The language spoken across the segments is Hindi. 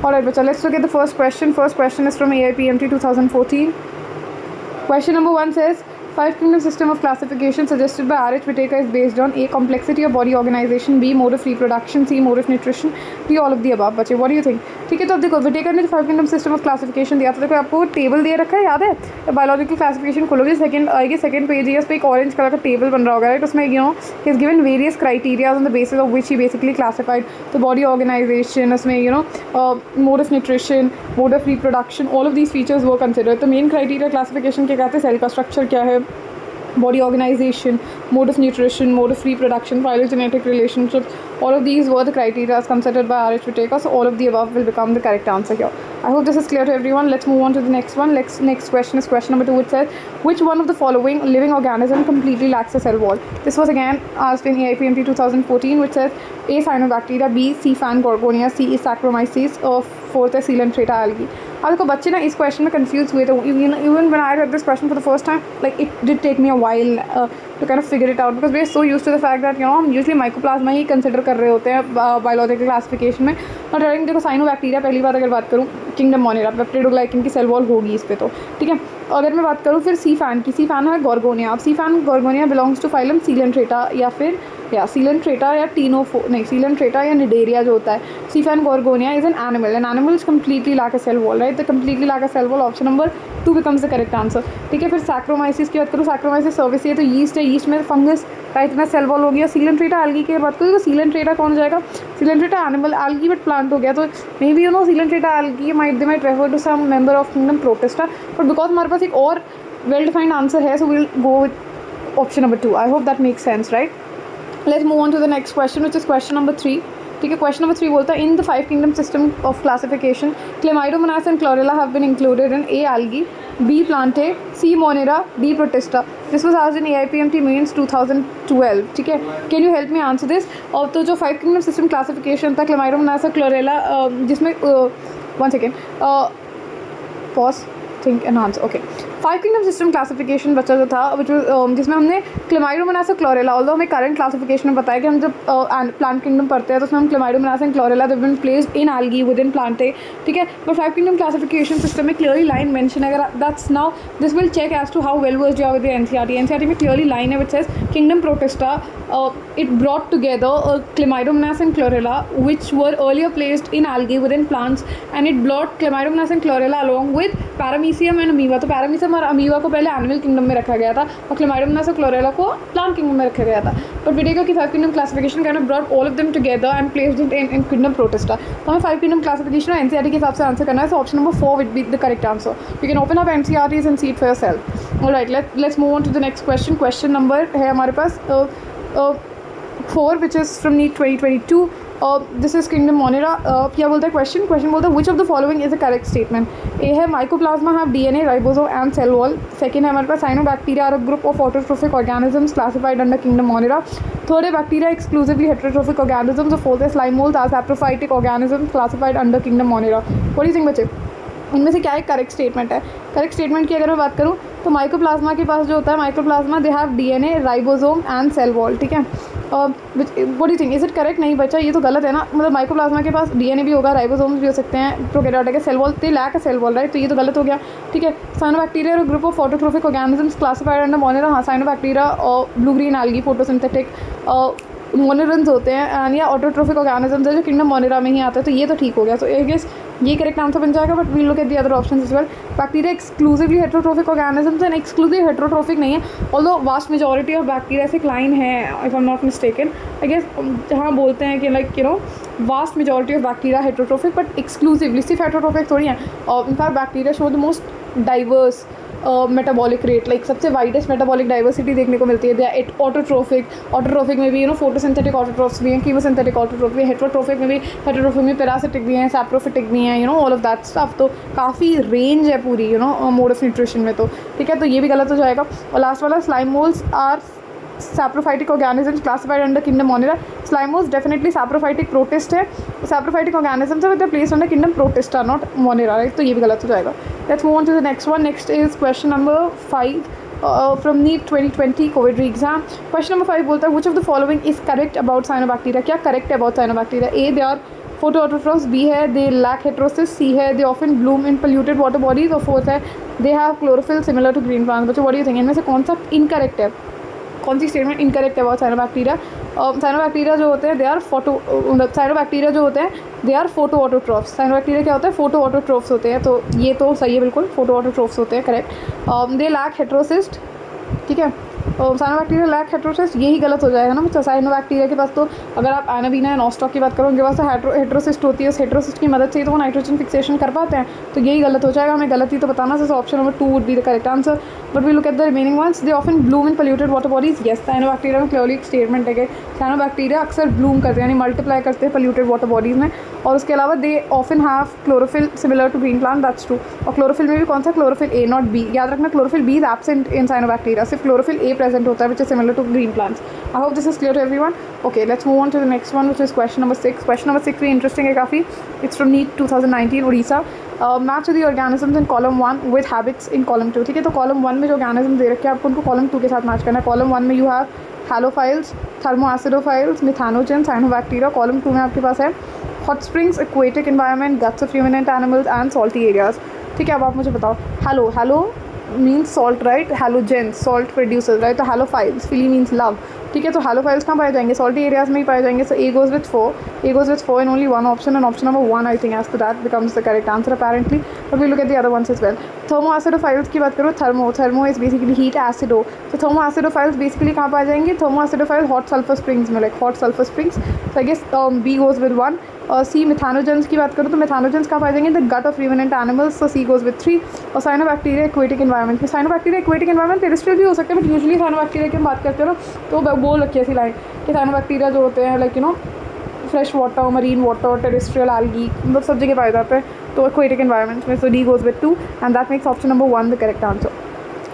Alright, bachcha, let's look at the first question. First question is from AIPMT 2014. Question number 1 says, Five Kingdom system of classification suggested by R.H. Whittaker is based on A. Complexity of body organization, B. Mode of reproduction, C. Mode of nutrition, D. All of the above. बच्चे what do you think? ठीक है, तो अब देखो विटेकर ने जो five kingdom system of classification दिया था, देखो आपको टेबल दे रखा है, याद है? बायोलॉजिकल क्लासिफिकेशन खोलोगे, सेकंड आएगी, सेकंड पेज है, उस पर एक ऑरेंज कलर का टेबल बन रहा होगा, राइट? उसमें you know he is given various criterias on the basis of which he basically classified the body organisation, उसमें you know mode of nutrition, mode of reproduction, all of these features वो कंसिडर। तो मेन क्राइटेरिया क्लासिफिकेशन के कहते हैं सेल का स्ट्रक्चर क्या है, body organization, mode of nutrition, mode of reproduction, phylogenetic relationships, all of these were the criteria as considered by R.H. Whittaker, so all of the above will become the correct answer here. I hope this is clear to everyone. Let's move on to the next one. Next question is question number 2, which says, which one of the following living organism completely lacks a cell wall? This was again asked in AIPMT 2014, which says A. Cyanobacteria, B. C. Fan Gorgonia, C. is Saccharomyces, or fourth है Coelenterata algae. अब देखो बच्चे ना इस क्वेश्चन में कंफ्यूज हुए थे, even when I read this question for the first time, like it did take me a while to kind of figure it out, because we are so used to the fact that you know हम यूजुअली माइकोप्लाज्मा ही कंसिडर कर रहे होते हैं बायोलॉजिकल क्लासिफिकेशन में। और डायरेक्ट देखो साइनोबैक्टीरिया, पहली बात अगर बात करूँ किंगडम मोनेरा, पेप्टिडोग्लाइकिन की सेल वॉल होगी इस पर, तो ठीक है। अगर मैं बात करूँ फिर सी फैन की, सी फैन है गॉर्गोनिया। अब sea fan Gorgonia belongs to phylum Coelenterata या फिर सीलेंट्रेटा या सीलेंट्रेटा या निडेरिया जो होता है। Sea fan Gorgonia is an animal is completely lack a cell wall, right? The completely lack a cell wall, option number 2 becomes the correct answer. ठीक है, फिर सैक्रोमाइसिस की बात करूँ, सैक्रोमाइसिस सर्विस है तो यीस्ट है, यीस्ट में फंगस का इतना सेल वॉल हो गया। सीलेंट्रेटा एल्गी की बात करूँ तो सीलेंट्रेटा कौन हो जाएगा? Coelenterata animal, algae but plant हो गया, तो may be you know coelenterata algae might refer to some member of kingdom protista, but because हमारे पास एक और वेल डिफाइंड आंसर है, so will go with option number 2। I hope that makes sense, right? Let's move on to the next question, which is question number 3. ठीक है, क्वेश्चन नंबर 3 बोलता है in the five kingdom system of classification chlamydomonas and chlorella have been included in A algae, B plantae, C monera, D protista. This was asked in AIPMT mains 2012। ठीक है, can you help me answer this? और तो जो फाइव किंगडम सिस्टम क्लासिफिकेशन था क्लेमाइडोमोनास और क्लोरेला, जिसमें 1 second pause think and answer. Okay, five kingdom system classification बच्चा जो था जिसमें हमने क्लेमाइडोमोनास और क्लोरेला, ऑल्दो हमें करंट क्लासिफिकेशन में बताया कि हम जब प्लांट किंगडम पढ़ते हैं तो उसमें हम chlamydomonas and chlorella they been placed in algae within plantae. ठीक है, but five kingdom classification system में क्लियरली लाइन मेंशन है, अगर that's now this will check as to how well versed you are with NCERT में क्लियरली लाइन है which says kingdom protista it brought together Chlamydomonas and Chlorella, which were earlier placed in algae within plants, and it brought Chlamydomonas and Chlorella along with Paramecium and Amoeba। तो Paramecium और Amoeba को पहले एनिमल किंगडम में रखा गया था और Chlamydomonas और Chlorella को प्लांट किंगडम में रखा गया था। बट Whittaker की five kingdom classification kind of brought all of them together and placed it in kingdom protista. तो हमें फाइव किंगडम क्लासिफिकेशन और एनसीईआरटी के हिसाब से आंसर करना है, सो option number 4 would be the correct answer। You can open up NCERTs and see it for yourself। Alright, let's move on to the next question। Question number है हमारे पास 4, which is from NEET 2022। This is kingdom Monera. क्या बोलता है क्वेश्चन बोलता है which of the following is a correct statement? A है mycoplasma have DNA, ribosome and cell wall. Second है हमारे पास cyanobacteria are a group of autotrophic organisms classified under kingdom Monera. Third है bacteria exclusively heterotrophic organisms. Fourth है slime mould are saprophytic organisms classified under kingdom Monera. What do you think बच्चे, इनमें से क्या एक करेक्ट स्टेटमेंट है? करेक्ट स्टेटमेंट की अगर मैं बात करूँ तो माइकोप्लाज्मा के पास जो होता है, mycoplasma they have DNA, ribosome and cell wall. ठीक है, what do you think, is it correct? नहीं बच्चा, ये तो गलत है ना। मतलब माइकोप्लाज्मा के पास डीएनए भी होगा, राइबोसोम्स भी हो सकते हैं, prokaryotic cell wall, they lack a cell wall, right? तो ये तो गलत हो गया। ठीक है, साइनोबैक्टीरिया और group of autotrophic organisms classified under Monera. हाँ, साइनोबैक्टीरिया और blue green algae photosynthetic monerans होते हैं एंड या ऑटोट्रोफिक ऑर्गेनिजम्स है जो किंगडम मोनेरा में ही आता है, तो ये तो ठीक हो गया। सो आई गेस ये करेक्ट आंसर बन जाएगा, but we'll look at the other options as well. Bacteria exclusively heterotrophic organisms and exclusive heterotrophic नहीं है, although vast majority of bacteria से क्लाइन है if I am not mistaken. I guess जहाँ बोलते हैं कि like you know vast majority of bacteria heterotrophic, but exclusively सिर्फ हेटेरोट्रोफिक थोड़ी है। और in fact bacteria show the most diverse metabolic rate, like सबसे वाइडेस्ट मेटाबॉलिक डाइवर्सिटी देखने को मिलती है। दे आर ऑटोट्रोफिक में भी यू नो फोटोसिंथेटिक ऑटोट्रोफ्स भी हैं, कीमोसिंथेटिक ऑटोट्रोफ भी, हेटेरोट्रोफिक में भी, हेटेरोट्रोफिक में पैरासिटिक भी हैं, सैप्रोफिटिक भी हैं, you know all of that stuff. तो काफ़ी रेंज है पूरी you know mode of nutrition में, तो ठीक है, तो ये भी गलत हो जाएगा। और लास्ट वाला slime moulds are saprophytic organisms classified under kingdom monera। Slimoes definitely saprophytic protist है, saprophytic organisms है but they are placed under kingdom protista not monera, right? तो ये भी गलत हो जाएगा। Let's move on to the next one। Next is question number 5 from NEET 2020 COVID re-exam। Question number 5 बोलता है which of the following is correct about cyanobacteria? क्या correct है about cyanobacteria? A, they are photo autotrophs, B है दे लैक हेटेरोसिस, सी है they often bloom in polluted water bodies, और फोर्थ है they have chlorophyll similar to green plants. बच्चों व्हाट डू यू थिंक, इनमें से कौन सा इनकरेक्ट है, कौन सी स्टेटमेंट इनकरेक्ट है अबाउट साइनोबैक्टीरिया? साइनोबैक्टीरिया जो होते हैं दे आर साइनोबैक्टीरिया जो होते हैं they are photo autotrophs. Cyanobacteria क्या होता है, फोटो ऑटोट्रॉफ्स होते हैं, तो ये तो सही है बिल्कुल, फोटो ऑटोट्रॉफ्स होते हैं, करेक्ट। दे लैक हेटेरोसिस्ट, ठीक है, साइनोबैक्टीरिया लैक हेटेरोसिस्ट, यही गलत हो जाएगा ना बच्चा। साइनोबैक्टीरिया के पास तो अगर आप एनाबीना या नॉस्टॉक की बात करो, उनके पास तो हेटेरोसिस्ट होती है, उस हेटेरोसिस्ट की मदद से ही तो वो नाइट्रोजन फिक्सेशन कर पाते हैं, तो यही गलत हो जाएगा। हमें गलती तो बताना, जैसे option number 2 would be the correct answer. But we look at the remaining ones, they often bloom in polluted water bodies, yes cyanobacteria में क्लियरली एक स्टेटमेंट है कि साइनोबैक्टीरिया अक्सर ब्लूम करते हैं, यानी मल्टीप्लाई करते हैं पोल्यूटेड वाटर बॉडीज़ में, और उसके अलावा they often have chlorophyll similar to green plant, that's true. और क्लोरोफिल में भी कौन सा, क्लोरोफिल ए नॉट बी, याद रखना chlorophyll B is absent in cyanobacteria, सिर्फ क्लोरोफिल ए प्रेजेंट होता है which is similar to green plants. I hope this is clear to everyone. Okay, let's move on to the next one, which is question number 6. Question number 6 very interesting है काफ़ी. It's from NEET 2019 Odisha. Match the organisms in column 1 with habits in column 2. ठीक है, तो column 1 में जो organisms दे रखे हैं आपको उनको column 2 के साथ मैच करना है. column 1 में you have halophiles, thermoacidophiles, methanogens, cyanobacteria. column 2 में आपके पास है hot springs, aquatic environment, guts of ruminant animals and salty areas. ठीक है, अब आप मुझे बताओ halo means salt, right? halogens, salt producers, right? तो halophiles, phili means love, ठीक है, तो halophiles कहाँ पाए जाएंगे, salty areas में ही पाए जाएंगे, so A goes with 4, A goes with 4 in only one option, and option number 1 I think as to that becomes the correct answer apparently, but we look at the other ones as well. thermoacidophiles की बात करो, thermo is basically heat, acido, so thermoacidophiles basically कहाँ पाए जाएंगे, thermoacidophile hot sulfur springs में, like hot sulfur springs, so I guess B goes with 1. C methanogens की बात करूँ तो methanogens कहाँ पाए जाएंगे, the gut of ruminant animals, so C goes with 3. और cyanobacteria aquatic environment में, cyanobacteria aquatic environment terrestrial भी हो सकते हैं, बट यूजुअली cyanobacteria की हम बात करते हो ना तो बोल रखी है ऐसी लाइन कि cyanobacteria जो होते हैं like you no fresh water, marine water, terrestrial algae, मतलब सब जगह पाए जाते हैं, तो aquatic environment में, so D goes with 2 and that makes option number 1 the correct answer.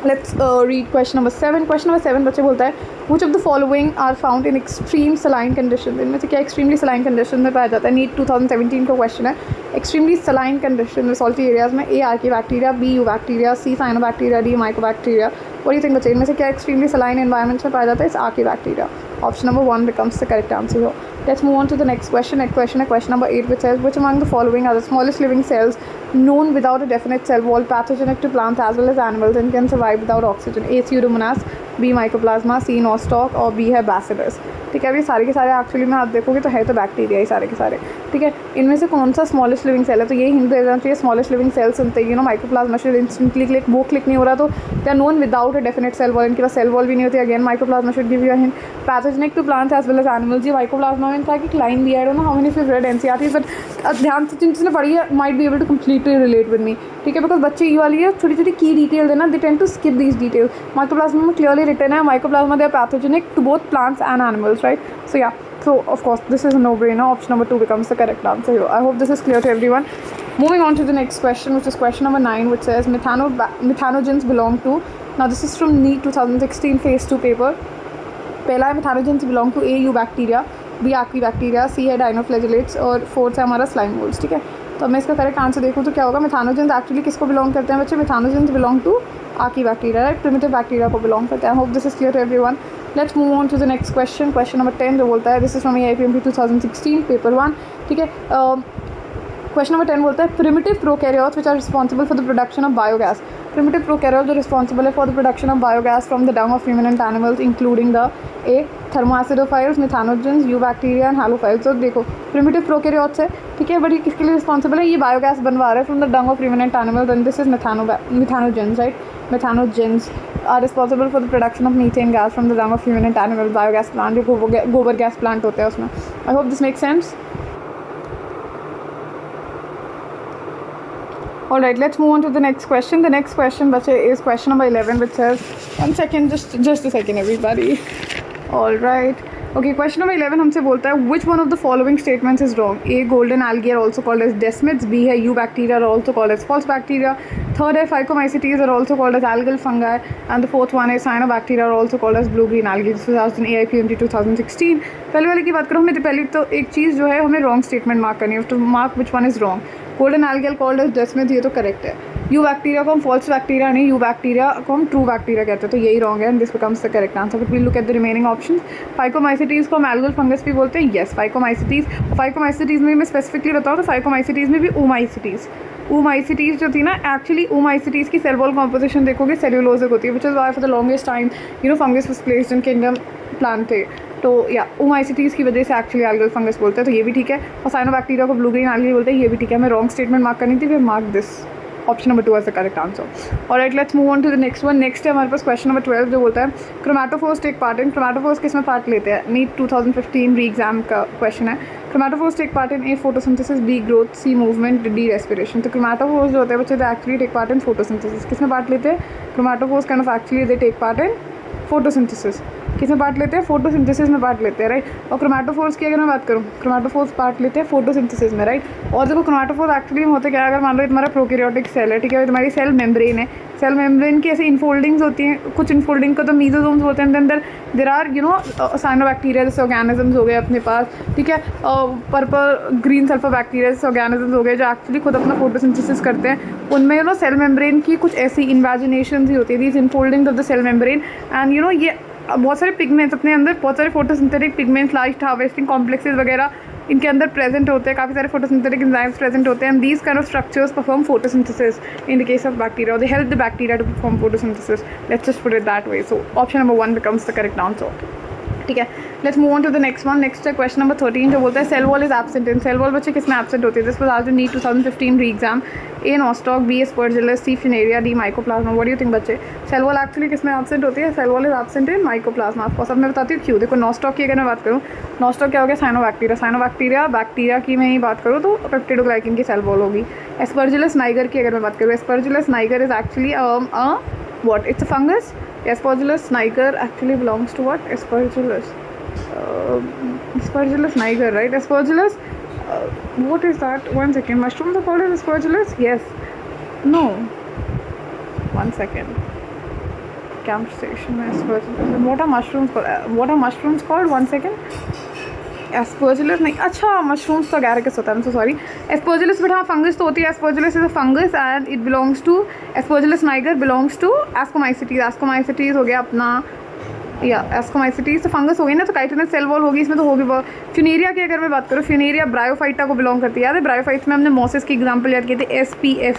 Let's read question number 7. Question number 7 बच्चे बोलता है which of the following are found in extreme saline conditions. इनमें से क्या extremely saline condition में पाया जाता है, NEET 2017 का क्वेश्चन है. extremely saline condition में salty areas में A archaebacteria, B eubacteria, C cyanobacteria, D mycobacteria. What do you think बच्चे, इनमें से क्या extremely saline environments में पाया जाता है, archaebacteria. Option number 1 becomes the correct answer here. Let's move on to the next question. Next question है question number 8, which says which among the following are the smallest living cells known without a definite cell wall, pathogenic to plants as well as animals, and can survive without oxygen. A Pseudomonas, B mycoplasma, C nostoc और B है bacillus. ठीक है, अभी सारे के सारे एक्चुअली में आप देखोगे तो है तो बैक्टीरिया ही सारे के सारे. ठीक है, इनमें से कौन सा स्मॉलेस्ट लिविंग सेल है, तो ये हिंट दे देना चाहिए. स्मॉलेस्ट लिविंग सेल सुनते ही माइक्रोप्लाज्मा शुड इंस्टेंटली क्लिक, वो क्लिक नहीं हो रहा, तो they are known without a definite cell wall, इनके पास सेल वॉल भी नहीं होती. Again mycoplasma should give you a hint. Pathogenic to plants as well as animals, ये माइक्रोप्लाज्मा में इनका एक लाइन भी है, I don't know how many of you read NCERT, but ध्यान से जिसने पढ़ी है might be able to completely relate with me. ठीक है, बिकॉज बच्चे ये वाली है छोटी छोटी की डिटेल देना, they tend to skip these detail. Mycoplasma में क्लियरली रिटन है mycoplasma they are pathogenic to both plants and animals, right. So yeah, so of course this is a no-brainer. Option number 2 becomes the correct answer here. I hope this is clear to everyone. Moving on to the next question, which is question number 9, which says methanogens belong to. Now this is from NEET 2016 phase 2 paper. पहला है methanogens belong to A eubacteria, B archaebacteria, C है dinoflagellates और फोर्थ है हमारा slime molds. ठीक है, तो मैं इसका करेक्ट आंसर देखूँ तो क्या होगा. methanogens एक्चुअली किसको बिलोंग करते हैं बच्चे, methanogens belong to archaebacteria, right, primitive bacteria को बिलोंग करते हैं. I hope this is clear to everyone. Let's move on to the next question. Question number 10 जो बोलता है, this is from AIPMT 2016 paper 1. ठीक है, क्वेश्चन नंबर 10 बोलता है primitive prokaryotes which are responsible for the production of biogas. Primitive prokaryote जो रिस्पॉन्सिबल है for the production of biogas from the dung of ruminant animals including the a thermoacidophiles, methanogens, eubacteria and halophiles. तो देखो प्रिमिटिव प्रोकैरियोट्स है, ठीक है, बट ये किसके लिए रिस्पॉन्सिबल है, ये बायोगैस बनवा रहे हैं from the dung of ruminant animals, and this is methanogens, right. Methanogens are responsible for the production of methane gas from the dung of ruminant animals. Biogas plant जो गोबर गैस प्लांट होते हैं उसमें. I hope this makes sense. All right, let's move on to the next question. The next question बच्चे is question number 11, which says, one second, just a second everybody. All right. Okay, question number 11 हमसे बोलता है which one of the following statements is wrong. A golden algae are also called as desmids, B है eubacteria are also called as false bacteria, Third है phycomycetes are also called as algal fungi, and the fourth one is cyanobacteria are also called as blue-green algae. This was asked in AIPMT 2016. पहले वाले की बात करूँ, हमें पहले तो एक चीज़ जो है हमें रॉन्ग स्टेटमेंट मार्क करनी है, to mark which one is wrong. Golden algal called as desmids, ये तो करेक्ट है. यू बैक्टीरिया को हम फॉल्स बैक्टीरिया नहीं, यू बैक्टीरिया को हम ट्रू बैक्टीरिया कहते हैं, तो यही रॉन्ग है, and this becomes the correct answer. But we look at the remaining option. Phycomycetes को हम एल्गल फंगस भी बोलते हैं. येस, फाइकोमाइसिटीज़ में मैं स्पेसिफिकली बताऊँ तो फाइकोमाइसिटीज़ में भी ओमाइसिटीज़ जो थी ना, एक्चुअली ओमाइसिटीज़ की सेल वॉल कॉम्पोजिशन देखोगे सेल्यूलोजिक होती है, विच is Y for the longest time fungus was placed in kingdom Plantae. तो या ओमाइसिटीज़ की वजह से एक्चुअली एल्गल फंगस बोलते हैं, तो ये भी ठीक है. और साइनोबैक्टीरिया को ब्लू ग्रीन एल्गी बोलते हैं, ये भी ठीक है. हमें रॉन्ग स्टेटमेंट मार्क करनी थी, we mark this option number 2 as the correct answer. Alright, let's move on to the next one. Next है हमारे पास क्वेश्चन नंबर 12 जो बोलता है chromatophores take part in. Chromatophores किस में पार्ट लेते हैं? नीट 2015 री एग्जाम का क्वेश्चन है. Chromatophores take part in A photosynthesis, B growth, C movement, D respiration. तो क्रोमैटोफोर्स जो होते हैं बच्चे they actually take part in photosynthesis. किस में पार्ट लेते हैं? Chromatophores kind of actually they take part in photosynthesis. किस में पार्ट लेते हैं? फोटोसिंथेसिस में पार्ट लेते हैं, राइट. और क्रोमैटोफोर्स की अगर मैं बात करूँ, क्रोमैटोफोर्स पार्ट लेते हैं फोटोसिंथेसिस में, राइट. और देखो क्रोमैटोफोर्स एक्चुअली होते क्या है, अगर मान लो तुम्हारा प्रोकैरियोटिक सेल है, ठीक है, तुम्हारी सेल मेम्ब्रेन है, सेल मेम्ब्रेन की ऐसे इनफोल्डिंग्स होती हैं, कुछ इनफोल्डिंग का तो मीजोसोम्स होते हैं, अंदर देर आर साइनोबैक्टीरिया जैसे ऑर्गेनिजम्स हो गए अपने पास, ठीक है, पर्पल ग्रीन सल्फर बैक्टीरिया जैसे ऑर्गेनिजम्स हो गए जो एक्चुअली खुद अपना फोटोसिंथेसिस करते हैं. उनमें सेल मेम्ब्रेन की कुछ ऐसी इन्वेजिनेशन ही होती है, these infoldings of the cell membrane, and ये बहुत सारे पिगमेंट्स अपने अंदर, बहुत सारे photosynthetic pigments, light harvesting complexes वगैरह इनके अंदर प्रेजेंट होते हैं, काफ़ी सारे फोटोसिंथेटिक एंजाइम्स प्रेजेंट होते हैं, and these kind of structures perform photosynthesis in the case of bacteria, और they help the bacteria to perform photosynthesis. Let's just put it that way. So option number 1 becomes the correct answer. ठीक है, let's move on to the next one. Next है क्वेश्चन नंबर 13 जो बोलता है cell wall is absent in. Cell wall बच्चे किस में एब्सेंट होती है? This was asked in NEET 2015 re exam. A nostoc, B aspergillus, C funaria, D mycoplasma. What do you think बच्चे? सेल वॉल एक्चुअली किस में एब्सेंट होती है? Cell wall is absent in mycoplasma. आपको सब मैं बताती हूँ क्यों. देखो नॉस्टॉक की अगर मैं बात करूँ, नॉस्टॉक क्या हो गया? साइनोबैक्टीरिया. साइनोबैक्टीरिया बैक्टीरिया की मैं ही बात करूँ तो पेप्टिडोग्लाइकिन की सेल वॉल होगी. एस्परजिलस नाइगर की अगर मैं बात करूँ, Aspergillus Niger is actually what? It's a fungus. Aspergillus niger actually belongs to what? Aspergillus niger, right? Aspergillus, what is that? One second. Mushrooms are called as aspergillus? Yes. No. One second. Camp station aspergillus. What are mushrooms called? One second. Aspergillus नहीं, अच्छा मशरूम्स तो अगैरिकस होता है. I am so sorry. Aspergillus but हाँ फंगस तो होती है. Aspergillus is a fungus and it belongs to, aspergillus niger belongs to ascomycetes. Ascomycetes हो गया अपना, या एस्कोमाइसिटीज तो फंगस हो गई ना, तो काइटिनस सेल वॉल होगी इसमें तो होगी. फ्यूनेरिया की अगर मैं बात करूँ, फ्यूनेरिया ब्रायोफाइटा को बिलोंग करती है. याद है ब्रायोफाइट्स में हमने मोसिस की एग्जाम्पल याद की थी, SPF.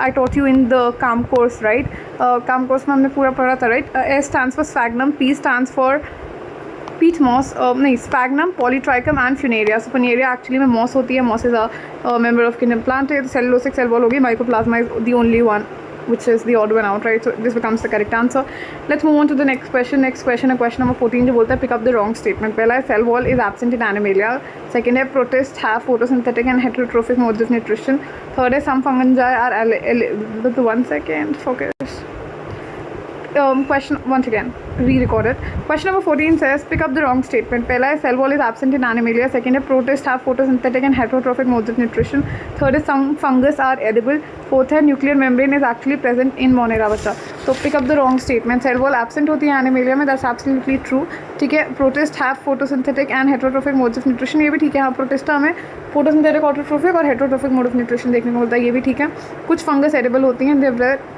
I taught you in the काम कोर्स, राइट. काम कोर्स में हमने पूरा पढ़ा था, right. S stands for sphagnum, P stands for peat moss, नहीं sphagnum, polytrichum and funaria. So funaria actually में मॉस होती है. Moss is a member of kingdom plant. तो सेलुलोसिक सेल वॉल होगी. Mycoplasma is the only one which is the odd one out, right? So this becomes the correct answer. Let's move on to the next question. Next question है question number 14 जो बोलता है pick up the wrong statement. पहला है cell wall is absent in Animalia. Second है protists have photosynthetic and heterotrophic modes of nutrition. Third है some fungi are one second, focus. Question once again re-recorded. Question number 14 says pick up the wrong statement. पहला है cell wall is absent in Animalia. Second है protists have photosynthetic and heterotrophic modes of nutrition. Third है some fungus are edible. Fourth है nuclear membrane is actually present in Monera बच्चा. तो pick up the wrong statement. Cell wall absent होती है Animalia में, that's absolutely true. ठीक है. Protists have photosynthetic and heterotrophic modes of nutrition, ये भी ठीक है. हाँ protista हमें photosynthetic, autotrophic और heterotrophic mode of nutrition देखने को मिलता है, ये भी ठीक है. कुछ फंगस एडिबल होती हैं,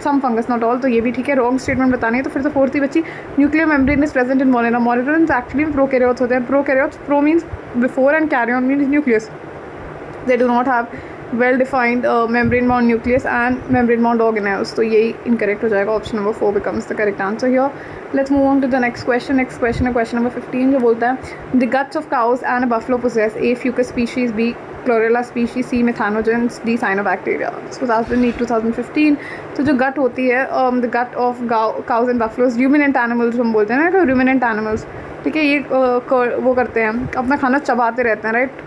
some fungus not all, तो ये भी ठीक है. रॉन्ग स्टेटमेंट बतानी है तो फिर तो फोर्थ ही बच्ची. Nuclear membrane is present in monera. Monera actually prokaryotes होते हैं. Prokaryotes, pro means before and karyon means nucleus. They do not have well defined membrane bound nucleus and membrane bound organelles. तो यही इनकरेक्ट हो जाएगा. Option number 4 becomes the correct answer here. Let's move on to the next question. Next question है क्वेश्चन नंबर 15 जो बोलता है the guts of cows and buffalo possesses A fucus species, B chlorella species, C methanogens, D cyanobacteria. This was asked in NEET 2015. तो जो गट होती है, the gut of cows and buffaloes, ruminant animals हम बोलते हैं ना, र्यूमिनेंट एनिमल्स, ठीक है. ये वो करते हैं, अपना खाना चबाते रहते हैं, राइट.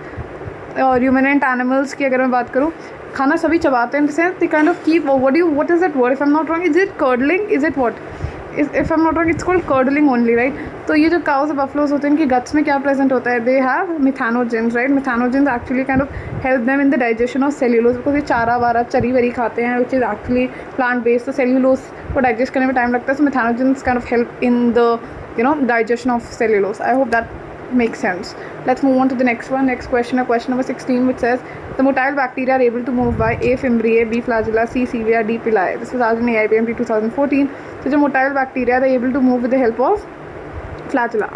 र्यूमिनेंट एनिमल्स की अगर मैं बात करूँ, खाना सभी चबाते हैं. जैसे the kind of keep, what is that word if I am not wrong, is it curdling, is it what? If I am not wrong it's called curdling only, right? तो ये जो काउस और बफलोज होते हैं, इनकी गट्स में क्या प्रेजेंट होता है? They have methanogens, right? Methanogens actually kind of help them in the digestion of cellulose, because ये चारा वारा चरी वरी खाते हैं which is actually plant based, तो सेल्यूलोज को डाइजेस्ट करने में टाइम लगता है, so methanogens kind of help in the digestion of cellulose. I hope that makes sense. Let's move on to the next one. Next question, question number 16, which says the motile bacteria are able to move by A. fimbriae, B. flagella, C. cilia, D. pilae. This was asked in AIPMT 2014. So the motile bacteria are able to move with the help of flagella.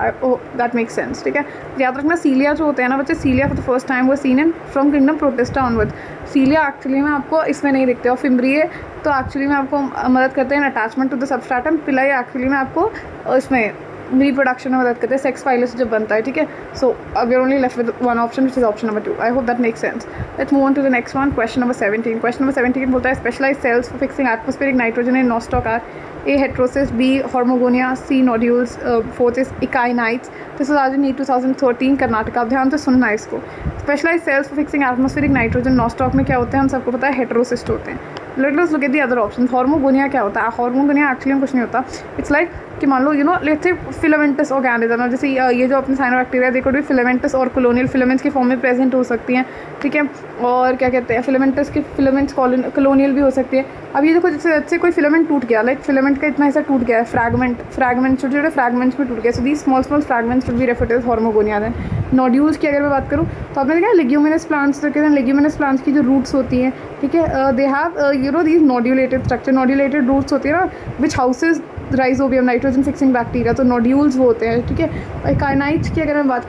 That makes sense. ठीक है, याद रखना सीलिया जो होते हैं ना बच्चे, cilia for the first time वो seen in from kingdom protista onward. Cilia actually में आपको इसमें नहीं दिखते, और फिम्ब्रिए तो एक्चुअली में आपको मदद करते हैं अटैचमेंट टू द सबस्ट्रेटम. पिलाई एक्चुअली में आपको इसमें रिप्रोडक्शन में मदद करते हैं, सेक्स फाइलस जब बनता है. ठीक है, so we are only left with one option which is option number 2. I hope that makes sense. Let's move on to the next one. Question number 17. Question number 17 बोलता है specialise cells for fixing atmospheric nitrogen in nostoc are A. heterocyst, B. hormogonia, C. nodules, fourth is echinites. This was asked in 2013 Karnataka. आप ध्यान से सुनना इसको. Specialise cells for fixing atmospheric nitrogen nostoc में क्या होते हैं हम सबको पता है, हेटेरोसिस्ट होते हैं. Let us look at the other option. Hormogonia क्या होता है? हार्मोगोनिया एक्चुअली कुछ नहीं होता. इट्स लाइक कि मान लो लेट्स से फिलामेंटस ऑर्गेनिज्म, जैसे ये जो अपने साइनोबैक्टीरिया दे कोड भी फिलामेंटस और कॉलोनियल फिलामेंट्स की फॉर्म में प्रेजेंट हो सकती हैं. ठीक है, और क्या कहते हैं फिलामेंटस की फिलामेंट्स कॉलोनियल भी हो सकती है. अब ये देखो जैसे कोई फिलामेंट टूट गया, लाइक फिलामेंट का इतना हिस्सा टूट गया है, फ्रैगमेंट छोटे छोटे फ्रैगमेंट्स में टूट गया. So these small fragments will be referred as hormogonia. Then nodules की अगर मैं बात करूँ तो आपने देखा लेग्यूमिनस प्लांट्स, लेग्यूमिनस प्लांट्स की जो रूट्स होती हैं, ठीक है, they have these nodulated structure, nodulated roots होती है ना, which houses rhizobium nitrogen fixing bacteria. तो नोड्यूल्स वो होते हैं. ठीक है, एकाइनाइट्स की अगर मैं बात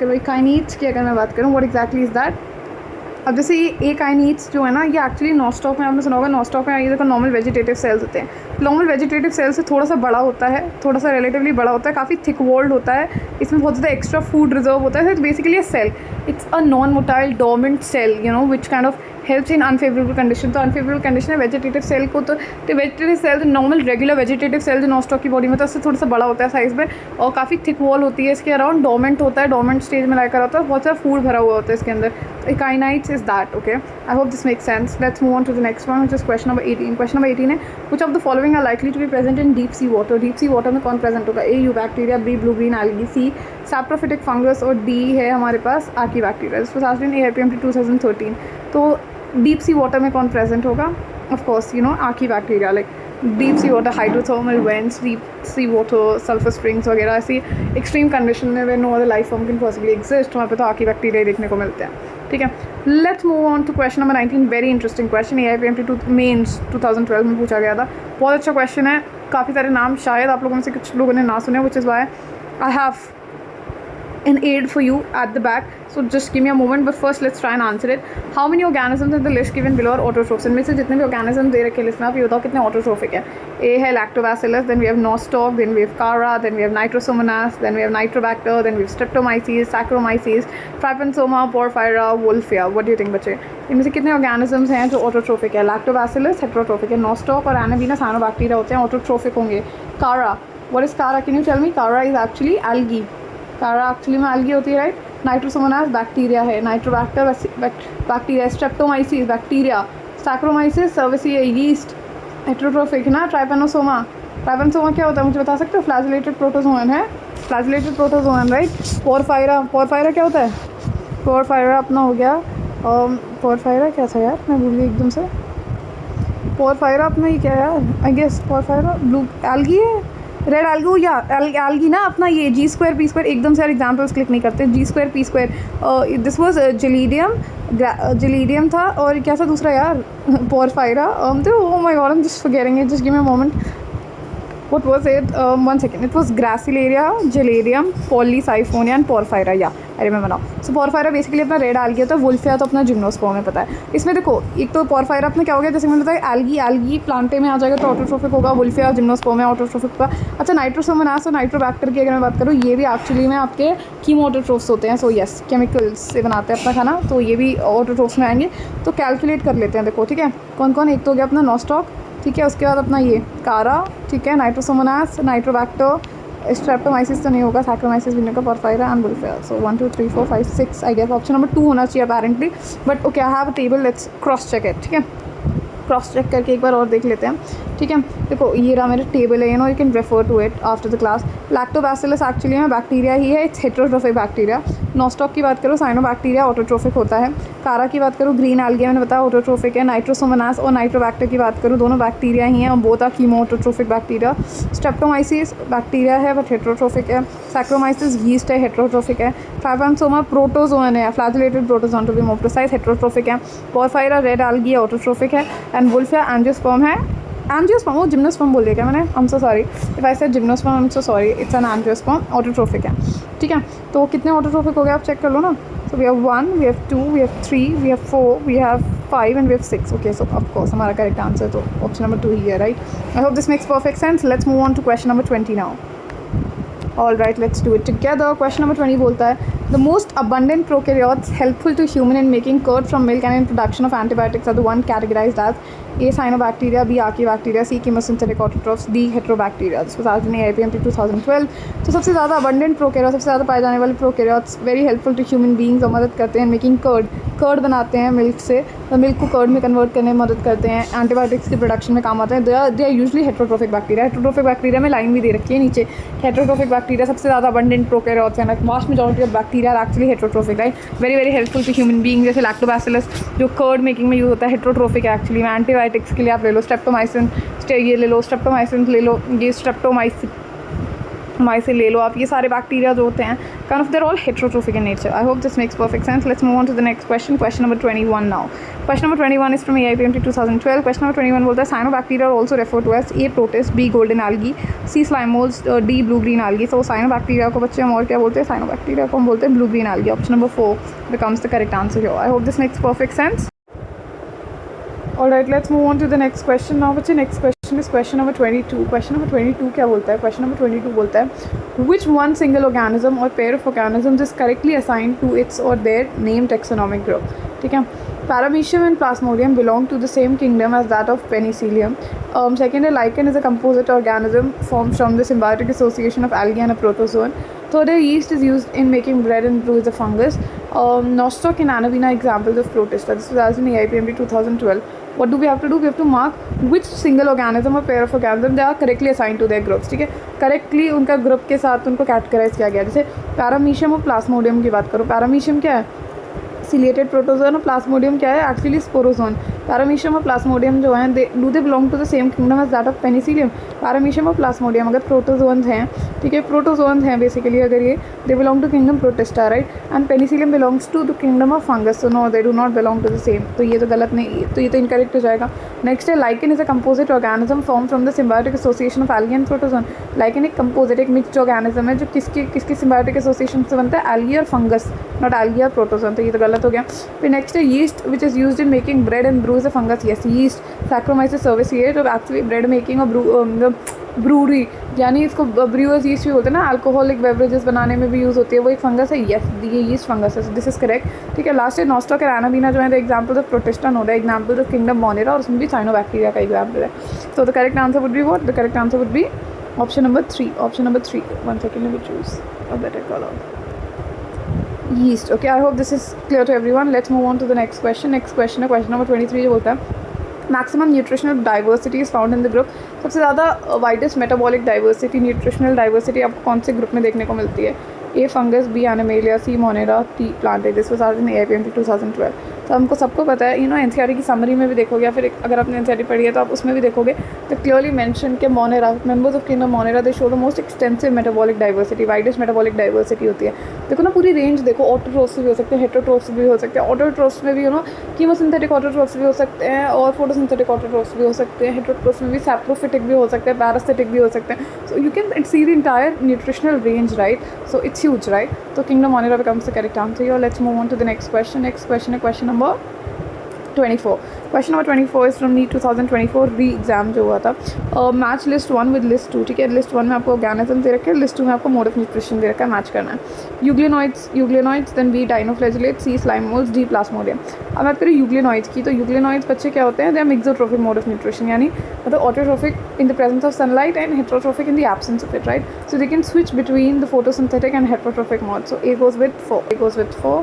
करूँ, व्हाट एग्जैक्टली इज दैट? अब जैसे ये एकाइनाइट्स जो है ना, ये एक्चुअली नॉस्टॉक में आपने सुना होगा, नॉस्टॉक में ये देखो नॉर्मल वेजिटेटिव सेल्स होते हैं. नॉर्मल वेजिटेटिव सेल से थोड़ा सा बड़ा होता है, थोड़ा सा रिलेटिवली बड़ा होता है, काफ़ी थिक वॉल्ड होता है, इसमें बहुत ज़्यादा एक्स्ट्रा फूड रिजर्व होता है. Basically a cell, it's a non motile dormant cell, which kind of helps in unfavourable condition. तो अनफेवरेबल कंडीशन है वेजिटेटिव सेल को, तो vegetative cell normal regular vegetative cell जो नॉस्टॉक की बॉडी में था उससे थोड़ा सा बड़ा होता है साइज में, और काफ़ी थिक वॉल होती है इसके अराउंड, डोर्मेंट होता है, डोर्मेंट स्टेज में लाकर होता है, बहुत सारा फूड भरा हुआ होता है इसके अंदर. Akinetes is that. Okay, I hope this makes sense. Let's move on to the next one, which is question number 18. Question number 18 है which of the following are likely to be present in deep sea water. Deep sea water में कौन प्रेजेंट होगा? A. Eubacteria, B. Blue green algae, C. Saprophytic fungus, और डी है हमारे पास archaebacteria. This was asked in AIPMT 2013. तो डीप सी वाटर में कौन प्रेजेंट होगा? Of course archaebacteria. Like deep sea water, hydrothermal vents, deep sea water, sulphur springs वगैरह ऐसी एक्सट्रीम कंडीशन में where no other life form can possibly exist, वहाँ पे तो आर्कीबैक्टीरिया देखने को मिलते हैं. ठीक है, let's move on to question number 19. Very interesting question, AIPMT mains 2012 में पूछा गया था. बहुत अच्छा क्वेश्चन है. काफ़ी सारे नाम शायद आप लोगों में से कुछ लोगों ने ना सुने, विच is Y I have an aid for you at the back, so just give me a moment, but first let's try and answer it. How many organisms in the list given below are autotrophs? इनमें से जितने भी organisms दे रखे लिस्ट में, आप ये बताओ कितने autotrophic है. A है lactobacillus, then we have nostoc, then we have Cara, then we have nitrosomonas, then we have nitrobacter, then we have streptomyces, saccharomyces, trypanosoma, porphyra, wolffia. What do you think बच्चे? इनमें से कितने organisms हैं जो autotrophic है? lactobacillus heterotrophic है, nostoc और anabina cyanobacteria होते हैं autotrophic होंगे. Cara, what is Cara? Can you tell me? Cara is actually algae. Chara actually में algae होती है, राइट. नाइट्रोसोमोनास बैक्टीरिया है, nitrobacter bacteria, Streptomyces bacteria, saccharomyces cerevisiae yeast, heterotrophic ना. ट्राइपेनोसोमा क्या होता है मुझे बता सकते हो? फ्लैजिलेटेड प्रोटोजोन है, फ्लैजिलेटेड प्रोटोजोन, राइट. पोरफायरा क्या होता है? पोरफायरा अपना हो गया, पोरफायरा क्या था यार, मैं भूल गई एकदम से. पोरफायरा अपना ही क्या यार, I guess porphyra blue algae है, रेड एल्गो या एल्गी ना अपना. ये G2 P2 एकदम से एग्जाम्पल्स क्लिक नहीं करते. G2 P2 this was Gelidium था, और क्या था दूसरा यार? Porphyra. Oh my God, I am just forgetting it, just give me a moment. What was it? 1 second. It was Gracilaria, Geladium, Polysiphonia and Porphyra. Yeah, I remember now. So Porphyra basically अपना रेड algae होता है, Wolffia तो अपना जिम्नोस्पर्म है, पता है. इसमें देखो एक तो Porphyra अपना क्या हो गया, जैसे मैंने बताया algae प्लांटे में आ जाएगा तो ऑटोट्रोफिक होगा, Wolffia जिम्नोस्पर्म है ऑटोट्रोफिक का. अच्छा, नाइट्रोसोमोनास और नाइट्रोबैक्टर की अगर मैं बात करूँ, ये भी एक्चुअली में आपके कीमोऑटोट्रोफ्स होते हैं. सो यस, केमिकल्स से बनाते हैं अपना खाना, तो ये भी ऑटोट्रोफ्स में आएंगे. तो कैलकुलेट कर लेते हैं. देखो ठीक है, कौन कौन. एक तो हो गया अपना नॉस्टॉक, ठीक है, उसके बाद अपना ये कारा, ठीक है, नाइट्रोसोमोनास, नाइट्रोबैक्टर, स्ट्रेप्टोमाइसिस तो नहीं होगा, सैक्रोमाइसिस भी नहीं होगा, porphyra and wolffia. So 1 2 3 4 5 6 I guess option number 2 होना चाहिए apparently, but okay I have a table, let's cross check it. ठीक है, क्रॉस चेक करके एक बार और देख लेते हैं. ठीक है। देखो ये रहा मेरा टेबल है, you can refer to it after the class. Lactobacillus actually में बैक्टीरिया ही है, इट्स हेट्रोट्रोफिक बैक्टीरिया। नॉस्टॉक की बात करो साइनोबैक्टीरिया ऑटोट्रोफिक होता है। कारा की बात करो ग्रीन एल्गी मैंने बताया ऑटोट्रोफिक है। नाइट्रोसोमोनास और नाइट्रोबैक्टर की बात करूँ दोनों बैक्टीरिया ही हैं और both are chemo autotrophic bacteria. Streptomyces bacteria है बट हेट्रोट्रोफिक है। सैक्रोमाइसिस यीस्ट है, हेट्रोट्रोफिक है। ट्राइपैनसोमा प्रोटोजोन है, flagellated protozoan to be more precise, heterotrophic है। पोरफायरा रेड एल्गी ऑटोट्रोफिक है। एंड वुल्फिया एंजियोस्पर्म है, एंजियोस्पर्म वो जिम्नोस्पर्म बोल दिया क्या मैंने, I am so sorry if I said gymnosperm, I am so sorry, it's an angiosperm, autotrophic है। ठीक है, तो कितने ऑटोट्रोफिक हो गए आप चेक कर लो ना। So we have 1, we have 2, we have 3, we have 4, we have 5 and we have 6। Okay, so of course हमारा करेक्ट आंसर तो ऑप्शन नंबर 2 ही है, right. I hope this makes perfect sense. Let's move on to question number 20 now. All right, let's do it together. Question number 20 बोलता है the most abundant prokaryotes helpful to human in making curd from milk and in production of antibiotics are the one categorized as A. Cyanobacteria, B. Archaebacteria, C. Chemosynthetic autotrophs, D. Heterobacteria. This was asked in AIPMT 2012. तो सबसे ज़्यादा abundant prokaryotes, सबसे ज़्यादा पाए जाने वाले prokaryotes very helpful to human beings और मदद करते हैं making कर्ड बनाते हैं मिल्क से, तो मिल्क को कर्ड में कन्वर्ट करने में मदद करते हैं, एंटीबायोटिक्स की प्रोडक्शन में काम आते हैं। They are usually heterotrophic bacteria. Heterotrophic bacteria में लाइन भी दे रखी है नीचे, हेट्रोट्रोफिक बैक्टीरिया सबसे ज़्यादा अबंडेंट प्रोकैरियोट्स हैं। Vast majority of bacteria are actually heterotrophic, right. Very very helpful to human being. जैसे लैक्टोबैसिलस जो कर्ड मेकिंग में यूज़ होता है, हेट्रोट्रोफिक है एक्चुअली में। एंटीबायोटिक्स के लिए आप ले लो स्ट्रेप्टोमाइसिन, ये ले लो स्ट्रेप्टोमाइसिन, ले लो ये स्ट्रेप्टोमाइसिन ले लो आप। ये सारे बैक्टीरिया जो होते हैं kind of they're all heterotrophic in nature. I hope this makes perfect sense. Let's move on to the next question. Question number 21 now. Question number 21 is from AIPMT 2012. Question number 21 बोलता है cyanobacteria are also referred to as A. protist, B. golden algae, C. slime molds, D. blue green algae. So cyanobacteria को बच्चे हम और क्या बोलते हैं, cyanobacteria को हम बोलते हैं blue green algae. Option number 4 becomes the correct answer here. I hope this makes perfect sense. Alright, let's move on to the next question now. बच्चे next question is question number 22. Question number 22 क्या बोलता है? Question number 22 बोलता है which one single organism or pair of organisms is correctly assigned to its or their named taxonomic group? ठीक है, Paramecium and Plasmodium belong to the same kingdom as that of Penicillium. Second, a lichen is a composite organism formed from the symbiotic association of algae and a protozoan. Third, yeast is used in making bread and brew is a fungus. Nostoc and Anabina examples of Protista. This was asked in AIPMT 2012. What do we have to do? We have to mark which single organism or pair of organism they are correctly assigned to their groups. ठीक है, करेक्टली उनका ग्रुप के साथ उनको कैटेगराइज किया गया। जैसे पैरामीशियम और प्लास्मोडियम की बात करो, पैरामीशियम क्या है, सिलिएटेड प्रोटोजोन, और प्लास्मोडियम क्या है, एक्चुअली स्पोरोजोन। पैरामीशियम और प्लास्मोडियम जो हैं they belong to the same kingdom as that of Penicillium. Paramecium और प्लास्मोडियम अगर प्रोटोजोन्स हैं, ठीक है, प्रोटोजोन्स हैं बेसिकली, अगर ये they belong to kingdom Protista, right, and Penicillium belongs to the kingdom of fungus, so no they do not belong to the same. तो ये तो गलत नहीं, तो ये तो इनकरेक्ट हो जाएगा। नेक्स्ट है lichen is a composite organism form from the symbiotic association of algae and protozoan. Lichen एक कंपोजिट, एक मिक्स्ड ऑर्गेनिज्म है जो किसकी सिम्बायोटिक एसोसिएशन से बनता है, एल्गी और फंगस, नॉट एल्गी और प्रोटोजोन, तो ये तो गलत हो गया। फिर नेक्स्ट है yeast which is used in making bread and brew is a fungus. Yes, yeast Saccharomyces cerevisiae ये जो एक्चुअली ब्रेड मेकिंग और ब्रूरी यानी इसको ब्रूअर्स यीस्ट भी होते हैं ना, अल्कोहलिक बेवरेजेस बनाने में भी यूज़ होती है, वो एक फंगस है। यस, ये यीस्ट फंगस है, दिस इज करेक्ट। ठीक है, लास्ट है नॉस्टॉक और एनाबीना जो है the example of protista, know the example of kingdom Monera, और उसमें भी साइनोबैक्टीरिया का एग्जाम्पल है। सो the correct answer would be what, the correct answer would be option number 3. Option number 3, 1 second, let me choose a better color. Yeast. Okay, I hope this is clear to everyone. Let's move on to the next question. Next question है question number 23 जो बोलता है maximum nutritional diversity is found in the group. सबसे ज़्यादा widest metabolic diversity, nutritional diversity आपको कौन से ग्रुप में देखने को मिलती है? A fungus, B animalia, C monera, D plantae. This was asked in AIPMT 2012। तो हमको सबको पता है, NCERT की समरी में भी देखोगे या फिर अगर आपने NCERT पढ़ी है तो आप उसमें भी देखोगे तो क्लियरली मेंशन के Monera, members of kingdom Monera they show the most extensive metabolic diversity, widest metabolic diversity होती है। देखो ना पूरी रेंज देखो, ऑटोट्रोफ्स भी हो सकते हैं, हेटरोट्रोफ्स भी हो सकते हैं। ऑटोट्रोफ्स में भी कीमोसिंथेटिक ऑटोट्रोफ्स भी हो सकते हैं और फोटोसिंथेटिक ऑटोट्रोफ्स भी हो सकते हैं। हेटरोट्रोफ्स में भी सैप्रोफिटिक भी हो सकते हैं, पैरासिटिक भी हो सकते हैं। So you can see the entire nutritional range, right, so it's huge, right. तो kingdom monera becomes the correct answer here. Let's move on to the next question. Next question है question number 24. Question number 24 is from NEET 2024 री-एग्ज़ाम जो हुआ था। Match list 1 with list 2। ठीक है, लिस्ट 1 में आपको ऑर्गेनिज्म दे रखे हैं, लिस्ट 2 में आपको मोड ऑफ न्यूट्रिशन दे रखा है, मैच करना है। यूग्लिनॉइड्स, देन बी डाइनोफ्लैजिलेट, सी स्लाइम मोल्स, डी प्लास्मोडियम। अब बात करें यूग्लिनॉइड्स की, तो यूग्लिनॉइड्स बच्चे क्या होते हैं, they are mixotrophic mode of nutrition, यानी मतलब autotrophic in the presence of sunlight and heterotrophic in the absence of it, right? So they can switch between the photosynthetic and heterotrophic mode. So A goes with 4. A goes with 4.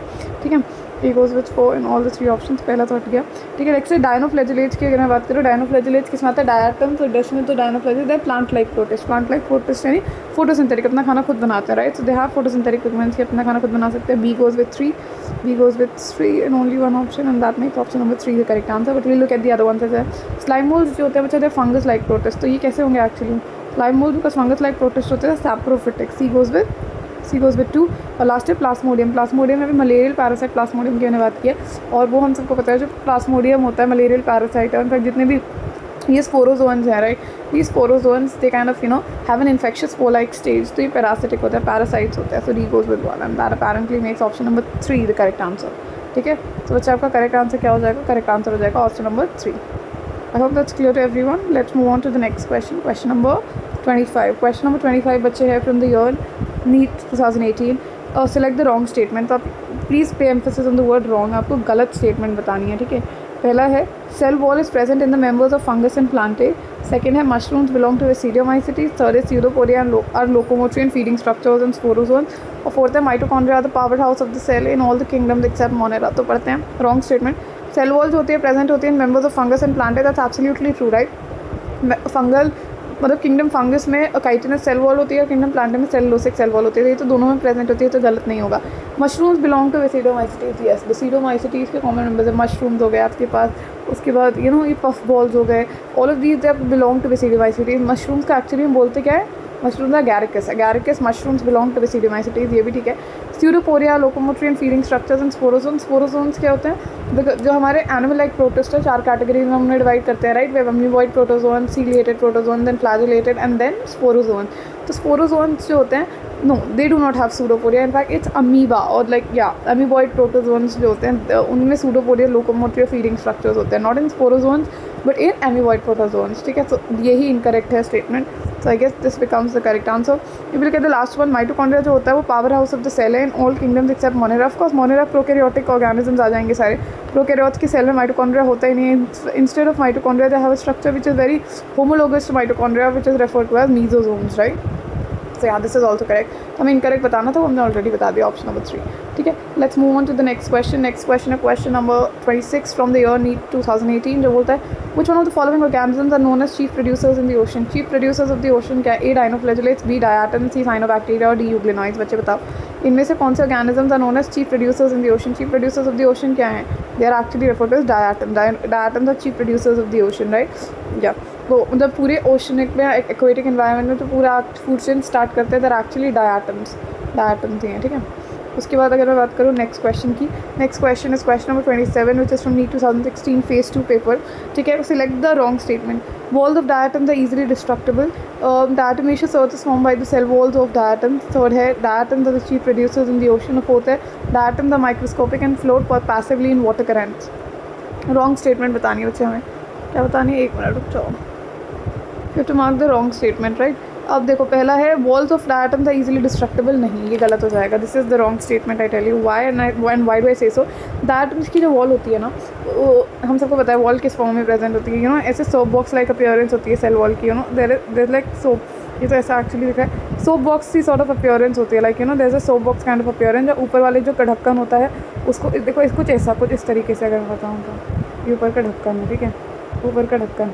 ठीक है, A goes with 4 in all the 3 options. पहला तो हट गया, ठीक है. नेक्स्ट है डायनोफ्लैजिलेट्स की. अगर मैं बात करूँ डायनोफ्लैजिलेट्स किस में आता है, डायटम. तो डस्ट में तो डायनोफ्लैजिलेट्स है plant like protist. Plant like protist यानी फोटोसिंथेटिक, अपना खाना खुद बनाते हैं, right. So they have photosynthetic pigments, अपना खाना खुद बना सकते हैं. B goes with 3. B goes with 3 and only one option, and that makes option number 3 the correct answer. But we'll look at the other ones as well. Slime molds जो होते हैं बच्चे, फंगस लाइक प्रोटिस्ट. तो ये कैसे होंगे actually? Slime mould because fungus like protist होते हैं सैप्रोफिटिक. C goes with 2. और लास्ट है प्लाज्मोडियम. प्लाज्मोडियम में भी मलेरियल पैरासाइट प्लाज्मोडियम की मैंने बात की है, और वो हम सबको पता है जो प्लाज्मोडियम होता है मलेरियल पैरासाइट है. इनफैक्ट जितने भी ये स्पोरोजोन्स हैं, राइट, ये sporozoans they kind of have an infectious spore like stage. तो ये पैरासिटिक होता है, पैरासाइट्स होते हैं. सो D goes with 1 and that apparently makes option number 3 the correct answer. ठीक है, तो बच्चा आपका करेक्ट आंसर क्या हो जाएगा? करेक्ट आंसर हो जाएगा option number 3. I hope that's clear to everyone. Let's move on to the next question. Question number 25. Question number 25 बच्चे है from the year NEET 2018. Select the wrong statement. तो आप प्लीज़ पे emphasis on the word wrong. आपको गलत स्टेटमेंट बतानी है, ठीक है. पहला है cell wall is present in the members of fungus and plantae. Second है mushrooms belong to Basidiomycetes. Third is pseudopodia and are locomotory and feeding structures and sporozoans. और fourth है mitochondria are the powerhouse of the cell in all the kingdoms except Monera. तो पढ़ते हैं wrong statement. सेल वॉल्स होती है प्रेजेंट होती है in members of fungus and plant. That's absolutely true, right. Fungal मतलब किंगडम फंगस में काइटिनस सेल वॉल होती है और किंगडम प्लांट में सेलुलोसिक सेल वॉल होती है. ये तो दोनों में प्रेजेंट होती है, तो गलत नहीं होगा. Mushrooms belong to basidiomycetes. Yes, basidiomycetes के कॉमन मेंबर्स है. मशरूम्स हो गए आपके पास, उसके बाद ये पफ बॉल्स हो गए. All of these belong to basidiomycetes. Mushrooms का एक्चुअली हम बोलते क्या है? मशरूम का गैरिकस है. Agaricus mushrooms belong to basidiomycetes, ये भी ठीक है. Pseudopodia, locomotory and feeding structures and sporozoans. Sporozoans क्या होते हैं? जो हमारे एनिमल लाइक प्रोटिस्ट है, 4 कैटेगरीज में हमने डिवाइड करते हैं, राइट. वे amoeboid protozoan, ciliated protozoan, then flagellated and then sporozoan. तो स्पोरोजोन्स जो होते हैं, no they do not have pseudopodia. In fact it's amoeba और अमीबॉइड प्रोटोजोन्स जो होते हैं उनमें सूडोपोरिया, लोकोमोटरी और फीडिंग स्ट्रक्चर्स होते हैं. Not in sporozoans but in amoeboid protozoans, ठीक है. तो यही इनकरेक्ट है statement. So I guess this becomes the correct answer. If you look at the last one, mitochondria जो होता है वो power house of the cell है in all kingdoms except Monera. Of course Monera prokaryotic organisms आ जाएंगे सारे. Prokaryotes की सेल में mitochondria होता ही नहीं है. Instead of mitochondria they have a structure which is very homologous to mitochondria, which is referred to as mesosomes, right? So yeah, this is also correct. हमें इनकरेक्ट बताना था, वो हमने ऑलरेडी बता दिया, ऑप्शन नंबर 3. ठीक है, let's move on to the next question. Next question है question number 26 from the year NEET 2018, जो बोलता है which one of the following organisms are known as chief producers in the ocean? Chief producers of the ocean क्या है? A dinoflagellates, B diatoms, C cyanobacteria और D euglenoids. बच्चे बताओ इनमें से कौन से organisms are known as chief producers in the ocean? Chief producers of the ocean क्या हैं? They are actually referred to as diatoms. Diatoms are chief producers of the ocean, right? Yeah. तो मतलब पूरे ओशनिक में एक्वेटिक एनवायरनमेंट में तो पूरा फूड चेन स्टार्ट करते हैं, दर एक्चुअली डायटम्स ही हैं, ठीक है. उसके बाद अगर मैं बात करूँ नेक्स्ट क्वेश्चन की, next question is question number 27 which is from NEET 2016 phase 2 paper, ठीक है. Select the wrong statement. Walls of diatoms are easily destructible. Diatomaceous earth is formed by the cell walls of diatoms. Third है diatoms are the chief producers in the ocean. Fourth है diatoms are microscopic and float passively in water currents. Wrong statement बतानी है बच्चे, हमें क्या बतानी है? 1 मिनट रुक जाओ. You have to mark the wrong statement, right. अब देखो पहला है walls of diatoms are easily destructible. नहीं, ये गलत हो जाएगा. This is the wrong statement. I tell you why and why do I say so. Diatoms की जो वॉल होती है ना, वो हम सबको पता है वॉल किस फॉर्म में प्रेजेंट होती है. यू नो ऐसे सोप बॉक्स लाइक अपीयरेंस होती है सेल वॉल की. You know there like soap, ये तो ऐसा एक्चुअली दिखा है. सोप बॉक्स की सॉर्ट ऑफ अपीयरेंस होती है, like you know there is a soap box kind of appearance. जो ऊपर वाले जो ढक्कन होता है उसको देखो, इसको ऐसा कुछ इस तरीके से अगर मैं बताऊँ तो ये ऊपर का ढक्कन है, ठीक है, ऊपर का ढक्कन,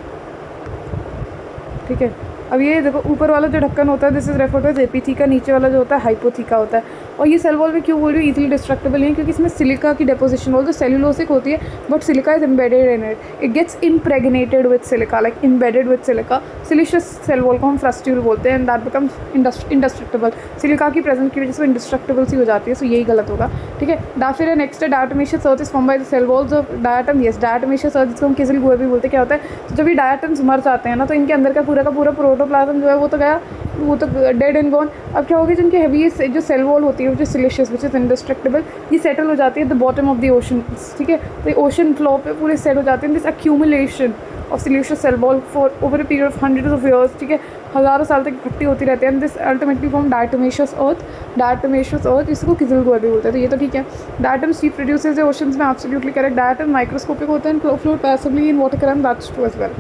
ठीक है. अब ये देखो ऊपर वाला जो ढक्कन होता है this is refer to as epitheca, नीचे वाला जो होता है हाइपोथीका होता है. और ये सेल वॉल में क्यों बोल रही हूँ इजीली डिस्ट्रक्टेबल नहीं, क्योंकि इसमें सिलिका की डेपोजिशन वॉल तो सेल्यूलोसिक होती है but silica is embedded in it. It gets impregnated with silica, like embedded with silica. Siliceous cell wall को हम फ्रस्ट्यूल बोलते हैं and that becomes indestructible. Silica की प्रेजेंस की वजह से इंडिस्ट्रक्टेबल सी हो जाती है. सो यही गलत होगा, ठीक है. फिर है नेक्स्ट है diatomaceous earth is form by the cell walls of diatom. Yes, diatomaceous earth जिसको हम किसिल गुआ भी बोलते हैं. क्या होता है जब ये डायटम्स मर जाते हैं ना तो इनके अंदर का पूरा प्रोटोप्लाज्म जो है वो तो गया, वो तो डेड एंड गॉन. अब क्या होगी, जिनकी हैवी जो सेल वॉल होती है जो सिलिशियस विच इज इंडिस्ट्रक्टेबल, ये सेटल हो जाती है the bottom of the ocean, ठीक है. तो ओशन फ्लोर पे पूरे सेट हो जाते हैं. This accumulation of siliceous cell wall for over a period of hundreds of years, ठीक है, हज़ारों साल तक इकट्ठी होती रहती है. And this ultimately form diatomaceous earth, इसको किसिल गुआ भी बोलते हैं. तो ये तो ठीक है. डायटम चीफ प्रोड्यूसर्स है ओशंस में, एब्सोल्युटली करेक्ट. डायटम माइक्रोस्कोपिक होते हैं, float passively in water current, that's true as well.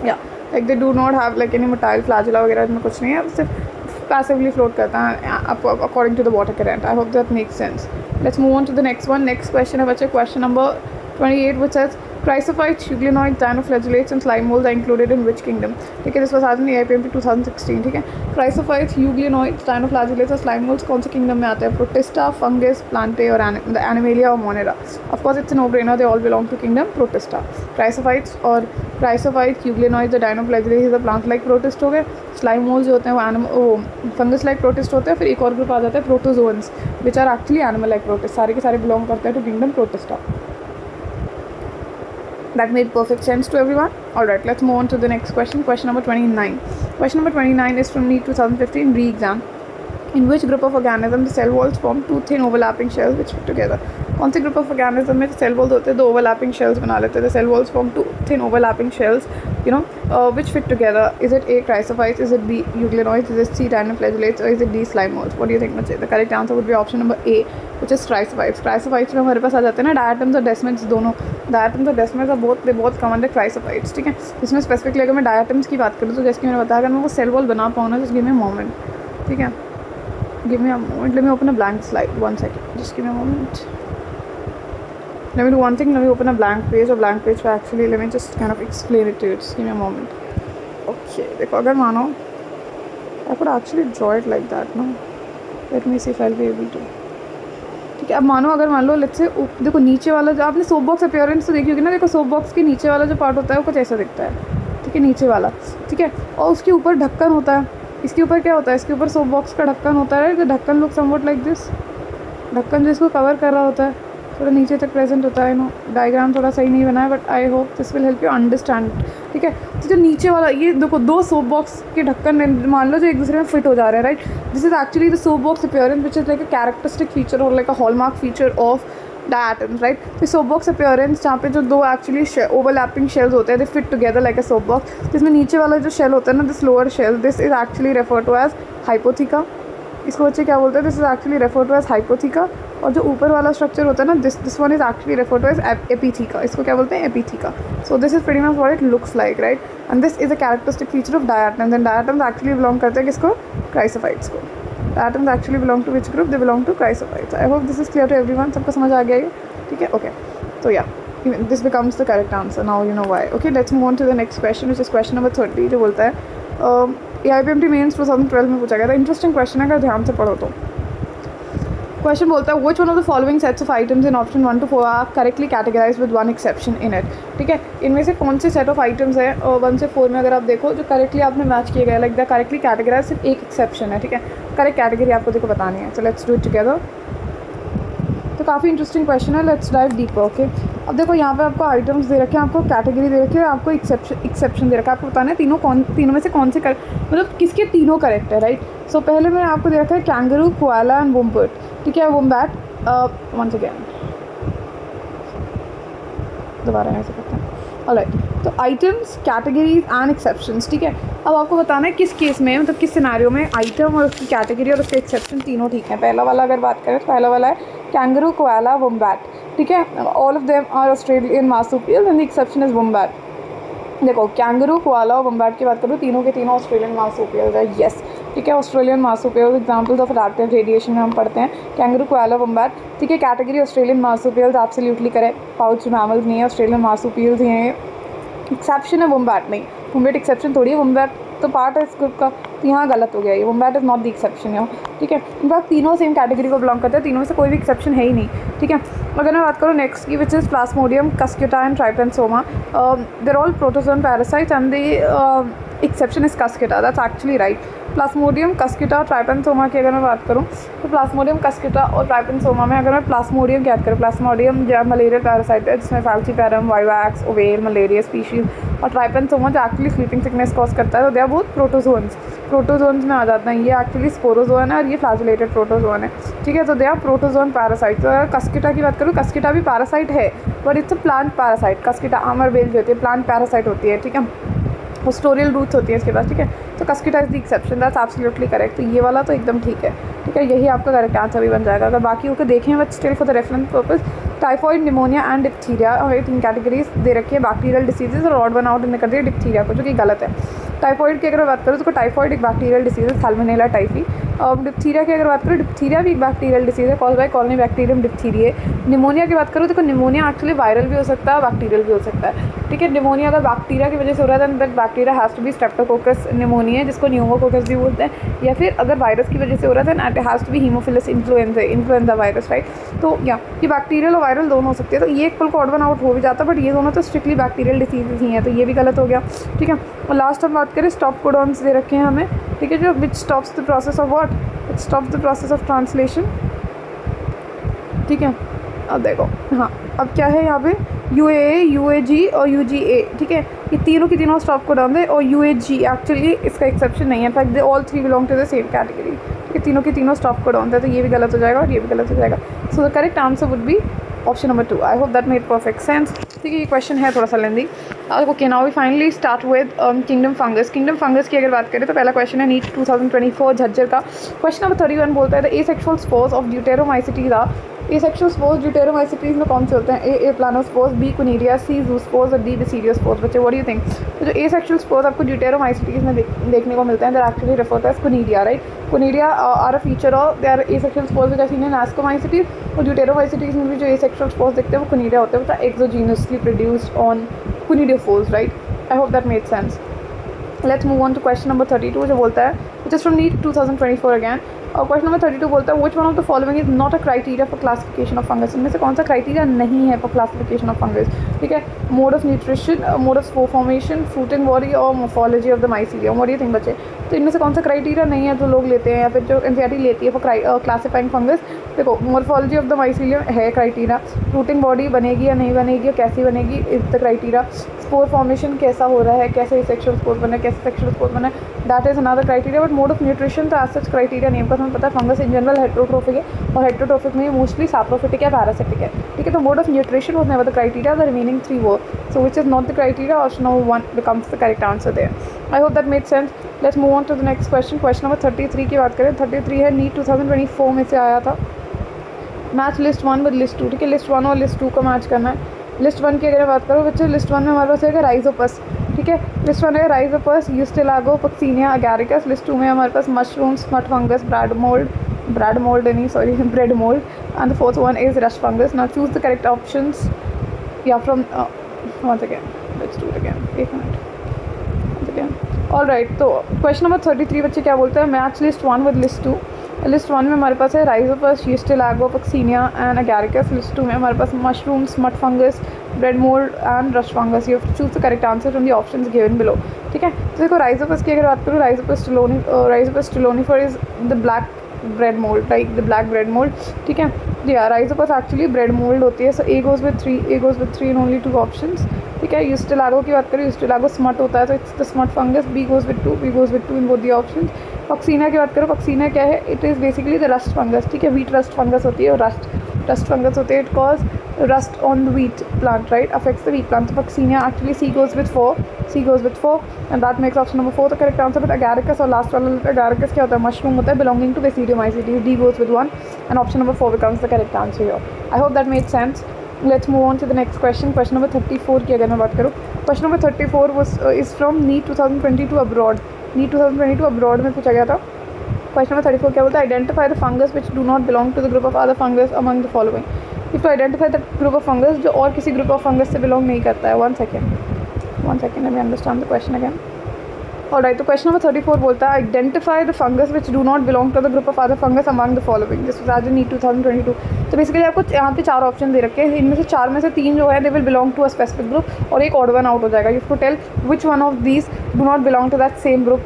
Yeah like they do not have like any motile flagella वगैरह, इसमें कुछ नहीं है, सिर्फ पैसिवली फ्लोट करता है according to the water current. I hope that makes sense. Let's move on to the next one. Next question है बच्चे question number 28 which says chrysophytes, euglenoids, dinoflagellates and slime molds are included in which kingdom. ठीक है, this was asked in AIPMT 2016. ठीक है, chrysophytes, euglenoids, dinoflagellates और slime molds कौन से किंगडम में आते हैं? प्रोटिस्टा, फंगस, प्लांटे और एनिमेलिया और Monera. Of course it's no brainer, they all belong to kingdom Protista. chrysophytes और chrysophytes, euglenoids और dinoflagellates प्लांट लाइक प्रोटिस्ट हो गए. स्लाइम मोल्स जो होते हैं वो फंगस लाइक प्रोटिस्ट होते हैं. फिर एक और ग्रुप आ जाता है protozoans which are actually animal like protist. सारे के सारे बिलोंग करते हैं to kingdom Protista. That made perfect sense to everyone. Alright, let's move on to the next question. Question number 29. Question number 29 is from NEET 2015 re-exam. In which group of organisms the cell walls form two thin overlapping shells which fit together? कौन से group of organism में cell walls होते हैं, दो overlapping shells बना लेते हैं. The cell walls form two thin overlapping shells, which fit together. Is it A, chrysophytes? Is it B, euglenoids? Is it C, dinoflagellates? Or is it D, slime molds? What do you think, Mache? The correct answer would be option number A, which is chrysophytes. Chrysophytes में हमारे पास आ जाते हैं ना diatoms और desmids दोनों. Diatoms और desmids are बहुत कॉमन है chrysophytes. ठीक है, इसमें स्पेसिफिकली अगर मैं diatoms की बात करूँ तो जैसे कि मैंने बताया, अगर मैं वो cell wall बना पाऊँ ना, just give me a moment. ठीक है, give me a moment. Let me open a blank slide. 1 second. Just give me a moment. Let me do one thing. Let me open a blank page. A blank page. Actually, let me just kind of explain it to you. Just give me a moment. Okay. देखो अगर मानो, I could actually draw it like that. No. Let me see if I'll be able to. ठीक है, अब मानो अगर मान लो लेट्स से देखो नीचे वाला जो आपने सोप बॉक्स अपीयरेंस तो देखी होगी ना. देखो सोप बॉक्स के नीचे वाला जो पार्ट होता है वो कुछ ऐसा दिखता है. ठीक है, नीचे वाला. ठीक है, और उसके ऊपर ढक्कन होता है. इसके ऊपर क्या होता है? इसके ऊपर सोप बॉक्स का ढक्कन होता है. तो ढक्कन लुक समवट लाइक दिस. ढक्कन जो इसको कवर कर रहा होता है थोड़ा नीचे तक प्रेजेंट होता है. नो डायग्राम थोड़ा सही नहीं बना है but I hope this will help you understand. ठीक है, तो जो नीचे वाला ये देखो दो सोप बॉक्स के ढक्कन मान लो जो एक दूसरे में फिट हो जा रहे हैं. Right, this is actually the soap box appearance which is like a characteristic feature और like a hallmark feature of diatoms. Right, तो सोप बॉक्स अपीयरेंस जहाँ पे जो दो एक्चुअली ओवरलैपिंग शेल्स होते हैं, they fit together like a soap box. जिसमें नीचे वाला जो शेल होता है ना, this lower shell, this is actually refer to as hypotheca. इसको बच्चे क्या बोलते हैं? This is actually refer to as hypotheca. और जो ऊपर वाला स्ट्रक्चर होता है ना, this one is actually refer to as epitheca. इसको क्या बोलते हैं? Epitheca. So this is pretty much what it looks like. Right, and this is a characteristic feature of diatoms. And diatoms actually belong करते हैं किसको? क्राइसोफाइट्स को. Diatoms actually belong to which group? They belong to chrysophytes. I hope this is clear to everyone. सबको समझ आ गया ये? ठीक है, okay. So yeah, this becomes the correct answer. Now you know why. Okay, let's move on to the next question, which is question number 30. जो बोलता है AIPMT मेंस 2012 में पूछा गया था. इंटरेस्टिंग क्वेश्चन है, अगर ध्यान से पढ़ो तो. क्वेश्चन बोलता है which one of the following sets of items in option 1 to 4 are correctly categorized with one exception in it. ठीक है, इनमें से कौन से सेट ऑफ आइटम्स है 1 से 4 में अगर आप देखो जो करेक्टली आपने मैच किए गए, लाइक द करेक्टली कैटेगराइज, सिर्फ एक एक्सेप्शन है. ठीक है, करेक्ट कैटेगरी आपको देखो बतानी है. So let's do it together. तो काफ़ी इंटरेस्टिंग क्वेश्चन है. Let's dive deeper. ओके, अब देखो यहाँ पे आपको आइटम्स दे रखे हैं, आपको कैटेगरी दे रखी है, आपको एक्सेप्शन दे रखा है. आपको बताना है तीनों में से कौन से मतलब किसके तीनों करेक्ट है. राइट, सो पहले में आपको दे रखा है कैंगरू, कोआला एंड वुम्बैट. ठीक है, वुम्बैट वंस अगेन दोबारा ऐसे करते हैं. ऑलराइट, तो आइटम्स, कैटेगरीज एंड एक्सेप्शंस. ठीक है, अब आपको बताना है किस केस में, मतलब किस सिनेरियो में आइटम और उसकी कैटेगरी और उसके एक्सेप्शन तीनों ठीक है. पहला वाला अगर बात करें तो पहला वाला है कैंगरू, कोआला, वुम्बैट. ठीक है, all of them are Australian marsupial and the exception is wombat. देखो कैंगरू, कोआला और वुम्बैट की बात करूँ, तीनों के तीनों ऑस्ट्रेलियन मार्सुपियल है. येस, ठीक है, Australian marsupial examples of adaptive radiation में हम पढ़ते हैं कैंगरू, कोआला, वुम्बैट. ठीक है, category Australian marsupials absolutely correct. Pouch mammals नहीं है, ऑस्ट्रेलियन मार्सुपियल्स ही हैं. एक्सेप्शन है वुम्बैट नहीं. वुम्बैट एक्सेप्शन थोड़ी है, वुम्बैट तो पार्ट है इस ग्रुप का. तो यहाँ गलत हो गया ये, वुम्बैट इज नॉट द एक्सेप्शन है. ठीक है, इनफैक्ट तीनों सेम कैटेगरी को बिलोंग करते हैं, तीनों में से कोई भी एक्सेप्शन है ही नहीं. ठीक है, अगर मैं बात करूँ नेक्स्ट की which is plasmodium, cuscuta and trypanosoma, they're all protozoan parasites and the exception is cuscuta. That's actually right. Plasmodium, cuscuta, trypanosoma की अगर मैं बात करूँ तो प्लाज्मोडियम, कस्क्यूटा और ट्राइपेनसोमा में अगर मैं प्लाज्मोडियम की बात करूँ, प्लाज्मोडियम जो मलेरियल पैरासाइट है जिसमें falciparum, vivax, oval, malaria species, और ट्राइपेनसोमा जो एक्चुअली स्लीपिंग सिकनेस कॉज करता है. तो दे आर बोथ प्रोटोजोन्स में आ जाता है. ये एक्चुअली स्पोरोजोन है और ये फ्लैजिलेटेड प्रोटोजोन है. ठीक है, तो दे आर प्रोटोजोन पैरासाइट. तो अगर कस्क्यूटा की बात करूँ, कस्क्यूटा भी पैरासाइट है but it's a plant parasite. Cuscuta आमर बेल जो होती है प्लांट पैरासाइट होती है. ठीक है, स्टोरियल रूट्स होती है इसके पास. ठीक है, तो cuscuta is the exception, that's absolutely correct. तो ये वाला तो एकदम ठीक है, ठीक है, यही आपका करेक्ट आंसर भी बन जाएगा। अगर बाकी को देखें but still for the reference purpose, typhoid, pneumonia and diphtheria हमें 3 कैटेगरीज दे रखी है बैक्टीरियल डिसीजेज, और ऑड वन आउट इन्हें कर दिया डिप्थीरिया को, जो कि गलत है। टाइफॉइड की अगर बात करूँ तो टाइफॉइड एक बैक्टीरियल डिसीज है, सैल्मोनेला टाइफी। और डिप्थीरिया की अगर बात करूँ, डिप्थीरिया भी एक बैक्टीरियल डिसीज है, caused by colony bacterium diphtheriae. Pneumonia की बात करूँ तो निमोनिया एक्चुअली वायरल भी हो सकता है, बैक्टीरियल भी हो सकता है, ठीक है। निमोनिया अगर बैक्टीरिया की वजह से हो रहा है then that bacteria has to be Streptococcus pneumoniae, जिसको न्यूमोकोकस भी बोलते हैं, या फिर अगर वायरस की वजह से हो रहा है then it has to be Haemophilus influenzae virus, right. तो या ये बैक्टीरियल और वायरल दोनों हो सकते हैं। तो ये एक पल को ऑड वन आउट हो भी जाता है, बट ये दोनों तो स्ट्रिक्टली बैक्टीरियल डिसीजेज ही हैं, तो ये भी गलत हो गया, ठीक है। और लास्ट हम बात करें, स्टॉप कोडॉन्स दे रखे हैं हमें, ठीक है, जो which stops the process of what, it stops the process of translation, ठीक है। अब देखो, हाँ, अब क्या है यहाँ पे UAA, UAG और UGA, ठीक है, ये तीनों की तीनों स्टॉप कोडॉन है, और UAG एक्चुअली इसका एक्सेप्शन नहीं है, in fact they all 3 belong to the same category, ठीक है, तीनों की तीनों स्टॉप कोडॉन है, तो ये भी गलत हो जाएगा और ये भी गलत हो जाएगा। So the correct answer would be option number 2। I hope that made perfect sense, ठीक है। ये क्वेश्चन है थोड़ा सा lengthy. Okay, now we finally start with kingdom fungus. Kingdom fungus की अगर बात करें तो पहला क्वेश्चन है नीट 2024 झज्जर का। क्वेश्चन नंबर 31 बोलता है the asexual spores of deuteromycetes are. Asexual spores deuteromycetes में कौन से होते हैं? A planospores, B conidia, C zoospores और डी बेसिडियोस्पोर्स। बच्चे व्हाट डू यू थिंक? तो जो एसेक्सुअल स्पोर्स आपको ड्यूटेरोमाइसिटीज में देखने को मिलते हैं, they are actually referred as conidia, right. Conidia are a feature of they are asexual spores which are seen in ascomycetes, और ड्यूटेरोमाइसिटीज में भी जो एसेक्सुअल स्पोर्स दिखते हैं वो कुनीरिया होते हैं, exogenously produced on conidiophores, right. I hope that made sense. Let's move on to question number 32 जो बोलता है, which is from NEET 2024 again। और क्वेश्चन नंबर 32 बोलता है which one of the following is not a criteria for classification of fungus। इनमें से कौन सा क्राइटेरिया नहीं है for classification of fungus, ठीक है। Mode of nutrition, mode of spore formation, fruiting body और morphology of the mycelium. What do you think बच्चे? तो इनमें से कौन सा क्राइटेरिया नहीं है जो लोग लेते हैं या फिर जो एनसीईआरटी लेती है फॉर क्लासिफाइंग फंगस? देखो, मोर्फोलॉजी ऑफ द माइसीलियम है क्राइटेरिया, फ्रूटिंग बॉडी बनेगी या नहीं बनेगी, कैसी बनेगी is the criteria, spore formation कैसा हो रहा है, कैसे सेक्सुअल स्पोर बना है, कैसे सेक्सुअल स्पोर बना है, that is another criteria. But mode of nutrition तो एज सच क्राइटेरिया नहीं, बिकॉज हमें पता है फंगस इन जनरल हेट्रोट्रोफिक है, और हेट्रोट्रोफिक में मोस्टली सैप्रोफिटिक या पैरासिटिक है, ठीक है। तो mode of nutrition was never the criteria, the remaining 3 were, so which is not the criteria, option number 1 becomes the correct answer there। I hope that made sense। Let's move on to the next question। Question number 33 की बात करें, 33 है नीट 2024 में से आया था, मैच लिस्ट 1 विद लिस्ट 2, ठीक है। लिस्ट 1 और लिस्ट 2 का मैच करना है। लिस्ट 1 की अगर बात करो बच्चे, लिस्ट 1 में हमारे पास है राइजोपस, ठीक है। लिस्ट 1 है Rhizopus, Ustilago, Puccinia, Agaricus. List 2 में हमारे पास mushroom, smut fungus, bread mould bread mould, and the fourth one is rust fungus. Now choose the correct options या from once again, let's do it again, एक minute, once again। All right, तो क्वेश्चन नंबर 33 बच्चे क्या बोलते हैं, match list 1 with list 2। List 1 में हमारे पास है Rhizopus, Ustilago, Puccinia and Agaricus. List 2 में हमारे पास mushroom, smut fungus, bread mould and rust fungus. You have to choose the correct answer from the options given below, ठीक है। तो देखो, राइजोपस की अगर बात करूँ, Rhizopus stolonifer is the black bread mould, like the black bread mould, ठीक है। या राइजोपस एक्चुअली ब्रेड मोल्ड होती है, so A goes with 3 in only 2 options, ठीक है। यूस्टेलागो की बात करें, यूस्टेलागो स्मट होता है, तो it's the smut fungus, B goes with 2 in both the options. Puccinia की बात करो, पक्सीना क्या है, it is basically the rust fungus, ठीक है। वीट रस्ट फंगस होती है, और रस्ट फंगस होते हैं, it cause rust on the wheat plant, right, affects the wheat plant. तो Puccinia actually C goes with 4 and that makes option number 4 the correct answer. But Agaricus और लास्ट वाला अगैरिकस क्या होता है, मशरूम होता है, belonging to basidiomycetes, D goes with 1 and option number 4 becomes the correct answer here। I hope that made sense। Let's move on to the next question। Question number 34 की अगर मैं बात करूँ, question number 34 is from NEET 2022 abroad. NEET 2022 abroad में पूछा गया था। क्वेश्चन नंबर 34 क्या बोलता है, identify the fungus which do not belong to the group of other fungus among the following. If to identify the group of fungus जो और किसी ग्रुप ऑफ फंगस से बिलोंग नहीं करता है। One second, let me understand the question again। Alright, तो क्वेश्चन नंबर 34 बोलता है, identify the fungus which do not belong to the group of other fungus among the following. This was as NEET 2022। तो बेसिकली आपको यहाँ पे 4 ऑप्शन दे रखे हैं, इनमें से 4 में से 3 जो है they will belong to a specific group, और एक ऑड वन आउट हो जाएगा। You have to tell which one of these do not belong to that same group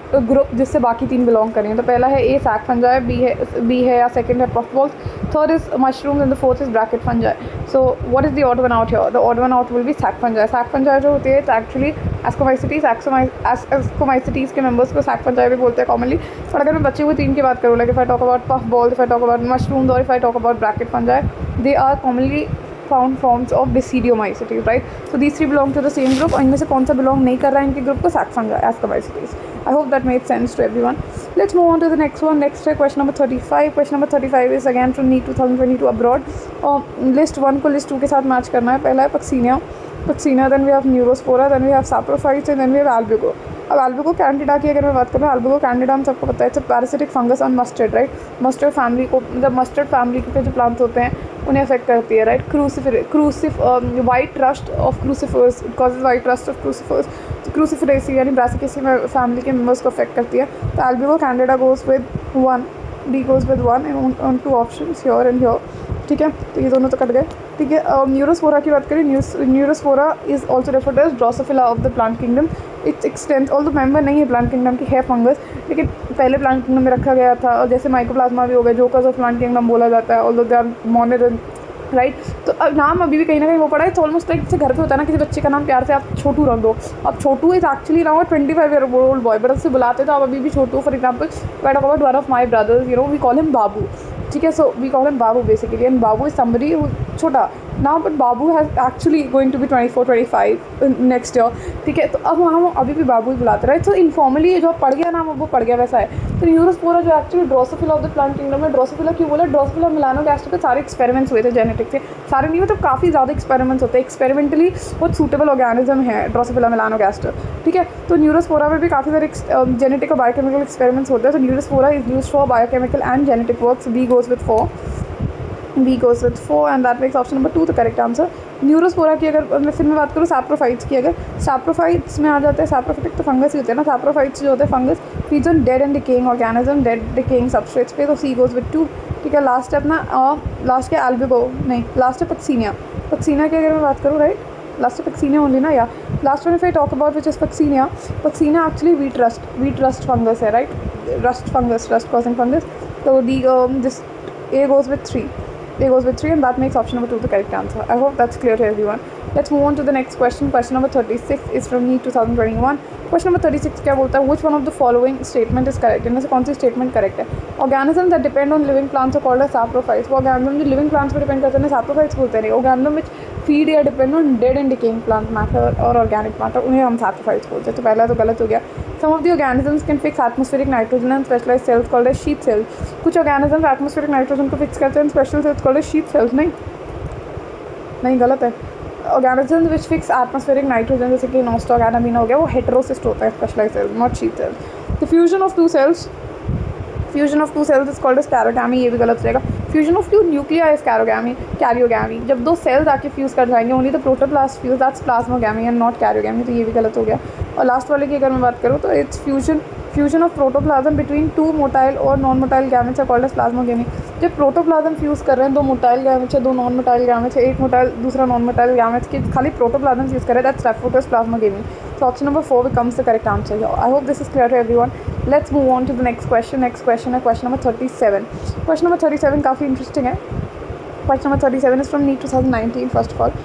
जिससे बाकी 3 बिलोंग करें। तो पहला है ए सैक फंजाई, बी है या सेकंड है puffballs, third is mushroom and the fourth is bracket fungi. So what is the odd one out here? The odd one out will be sac fungi. Sac fungi जो होती है एक्चुअली एस्कोमाइसिटीज के मेंबर्स को सैक फंजाई भी बोलते हैं कॉमनली। पर अगर मैं बचे हुए 3 की बात करूँ, like if I talk about puff ball, if I talk about mushroom, और if I talk about bracket fungi, they are commonly found forms of Basidiomycetes, right. So these three belong to the same group, और इनमें से कौन सा बिलोंग नहीं कर रहा है इनके ग्रुप को? Sac fungi, Ascomycetes. I hope that made sense to everyone. Let's move on to the next one. Next है question number 35. Question number 35 is again from NEET 2022 abroad. List 1 को list 2 के साथ मैच करना है. पहला है Puccinia, then we have Neurospora, then we have Saprophytes, and then we have Albugo. अब Albugo candida की अगर मैं बात करूँ, Albugo candida हम सबको पता है, it's a parasitic fungus on mustard, right? Mustard family को, जब mustard family के जो plants होते हैं उन्हें affect करती है, right? White rust of crucifers, it causes white rust of crucifers. Cruciferaceae यानी Brassicaceae family के members को affect करती है. तो Albugo candida goes with 1, D goes with 1 and on 2 options here and here. ठीक है, तो ये दोनों तो कट गए. ठीक है, न्यूरोस्पोरा की बात करें. Neurospora is also referred as Drosophila of the plant kingdom. It's extents although member नहीं है प्लांट किंगडम की, है फंगस, लेकिन पहले प्लांट किंगडम में रखा गया था. और जैसे माइकोप्लाज्मा भी हो गया, जोकर्स ऑफ प्लांट किंगडम बोला जाता है, although they are monitor, right. तो अब नाम अभी भी कहीं ना कहीं वो पड़ा है. इट्स ऑलमोस्ट लाइक जैसे घर पे होता है ना, किसी बच्चे का नाम प्यार से आप छोटू रख दो. अब Chhotu is actually now 25-year-old boy, but उससे बुलाते तो आप अभी भी Chhotu. For example, I talk about one of my brothers, you know, we call him Babu. ठीक है, so we call him Babu basically, and Babu is somebody छोटा now, but Babu has actually going to be 24-25 next year. ठीक है, तो अब हम अभी भी बाबू ही बुलाते रहे. सो इनफॉर्मली जो पड़ गया नाम वो पड़ गया वैसा है. तो न्यूरोस्पोरा जो actually Drosophila of the plant kingdom में, ड्रोसोफिला क्यों बोला? ड्रोसोफिला मेलानोगास्टर पे सारे एक्सपेरिमेंट्स हुए थे जेनेटिक से. सारे नहीं मतलब काफ़ी ज़्यादा एक्सपेरिमेंट्स होते हैं. एक्सपेरिमेंटली बहुत सूटेबल ऑर्गेनिज्म है ड्रोसोफिला मेलानोगास्टर. ठीक है, तो न्यूरोस्पोरा में भी काफ़ी सारे जेनेटिक और बायोकेमिकल एक्सपेरिमेंट्स होते हैं. तो Neurospora is used for biochemical and genetic works. B goes with 4 and that makes option number 2 the correct answer. Neurospora की अगर फिर मैं बात करूँ सैप्रोफाइट्स की, अगर सैप्रोफाइट्स में आ जाते हैं, सैप्रोफाइटिक तो फंगस ही होते हैं ना. सैप्रोफाइट्स जो होते हैं fungus feeds on dead and decaying organism, dead decaying substrates पे. तो C goes with 2. ठीक है, लास्ट है अपना लास्ट है एल्बुगो, नहीं लास्ट है पक्सीनिया. पक्सीनिया की अगर मैं बात करूँ, राइट, लास्ट है पक्सीनिया ओनली ना, या last one if I talk about which is Puccinia. Puccinia actually wheat rust fungus है, राइट. Rust causing fungus. तो this A goes with 3. And that makes option number 2 the correct answer. I hope that's clear to everyone. Let's move on to the next question. Question number 36 is from NEET 2021. Question number 36 क्या बोलता है? Which one of the following statement is correct? इनमें से कौन सी statement correct है? Organisms that depend on living plants are called as saprophytes. वो organism जो living plants पर depend करते हैं saprophytes बोलते हैं. Organism which feed या depend on dead and decaying plant matter और organic matter, उन्हें हम saprophytes बोलते हैं. तो पहला तो गलत हो गया. Some of the organisms can fix atmospheric nitrogen and specialized cells called as sheath cells. कुछ organisms atmospheric nitrogen को fix करते हैं, special cells called as sheath cells. नहीं गलत है. Organisms which fix atmospheric nitrogen जैसे कि nostoc adenine हो गया, वो heterocyst होता है, specialized cells, not sheath cells. The fusion of two cells is called as karyogammy. ये भी गलत हो जाएगा. Fusion of two nuclei is karyogamy. जब दो cells आके fuse कर जाएंगे, only the protoplast fuse, that's plasmogamy and not karyogamy. तो ये भी गलत हो गया. और लास्ट वाले की अगर मैं बात करूँ तो it's fusion of protoplasm between two motile और non-motile gametes are called as plasmogamy. जब प्रोटोप्लाज्म फ्यूज़ कर रहे हैं, दो मोटाइल गैमेट्स है, दो नॉन मोटाइल गैमेट्स है, एक मोटाइल दूसरा नॉन मोटाइल गैमेट्स की खाली प्रोटोप्लाज्म फ्यूज़ कर रहे हैं, दैट्स ट्राइफोकस plasmogamy. So option number 4 becomes the correct answer here. I hope this is clear to everyone. Let's move on to the next question. Next question है question number 37. Question number 37 काफ़ी इंटरेस्टिंग है. Question number 37 is from NEET 2019 first of all.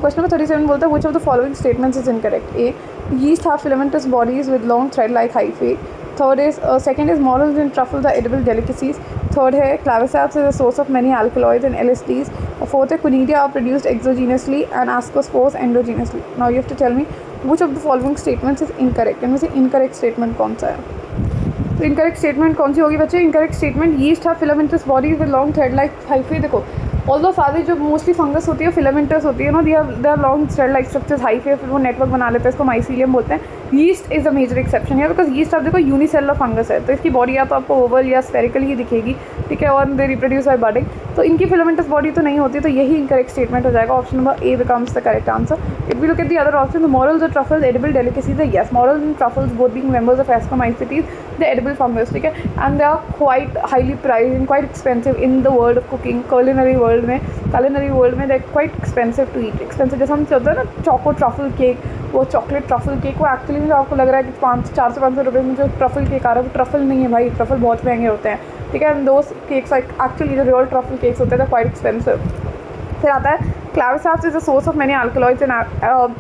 Question number 37 बोलता है which of the following statements is incorrect? A. Yeast have filamentous bodies with long thread-like hyphae. Second is morels and truffles are edible delicacies. Third है claviceps is a source of many alkaloids and LSDs. Fourth है conidia are produced exogenously and ascospores endogenously. Now you have to tell me which of the following statements is incorrect. इनमें से incorrect statement कौन सा है? तो incorrect statement कौन सी होगी बच्चे? Incorrect statement yeast have filamentous bodies with long thread-like hyphae. देखो ऑल्दो सारी जो मोस्टली फंगस होती है फिलामेंटस होती है ना, they are long thread like structures hyphae, फिर वो नेटवर्क बना लेते हैं, इसको माइसीलियम बोलते हैं. Yeast is a major exception है, बिकॉज यीस्ट आप देखो यूनिसेलुलर फंगस है, तो इसकी बॉडी या तो आपको ओवल या स्फेरिकल ही दिखेगी. ठीक है, और दे रिप्रोड्यूस बाय बडिंग, तो इनकी फिलामेंटस बॉडी तो नहीं होती, तो यही इनकरेक्ट स्टेटमेंट हो जाएगा. Option number A becomes the correct answer. If we look at the other option, morels और truffles edible delicacies है. yes, morels and truffles both being members of Ascomycetes, the edible fungus. ठीक है, and they are quite highly priced and quite expensive in the world of cooking. culinary world में they're quite expensive to eat. expensive जैसे हम चलते हैं ना चोको ट्रफल केक, वो चॉकलेट ट्रफल केक, वो एक्चुअली में आपको लग रहा है कि 400-500 रुपये में जो ट्रफल केक आ रहा है वो ट्रफल नहीं है भाई, ट्रफल बहुत महंगे होते हैं. ठीक है, एंड दोस केक्स एक्चुअली जो रियल ट्रफल केक्स होते हैं क्वाइट एक्सपेंसिव. फिर आता है Claviceps is a source of many alkaloids and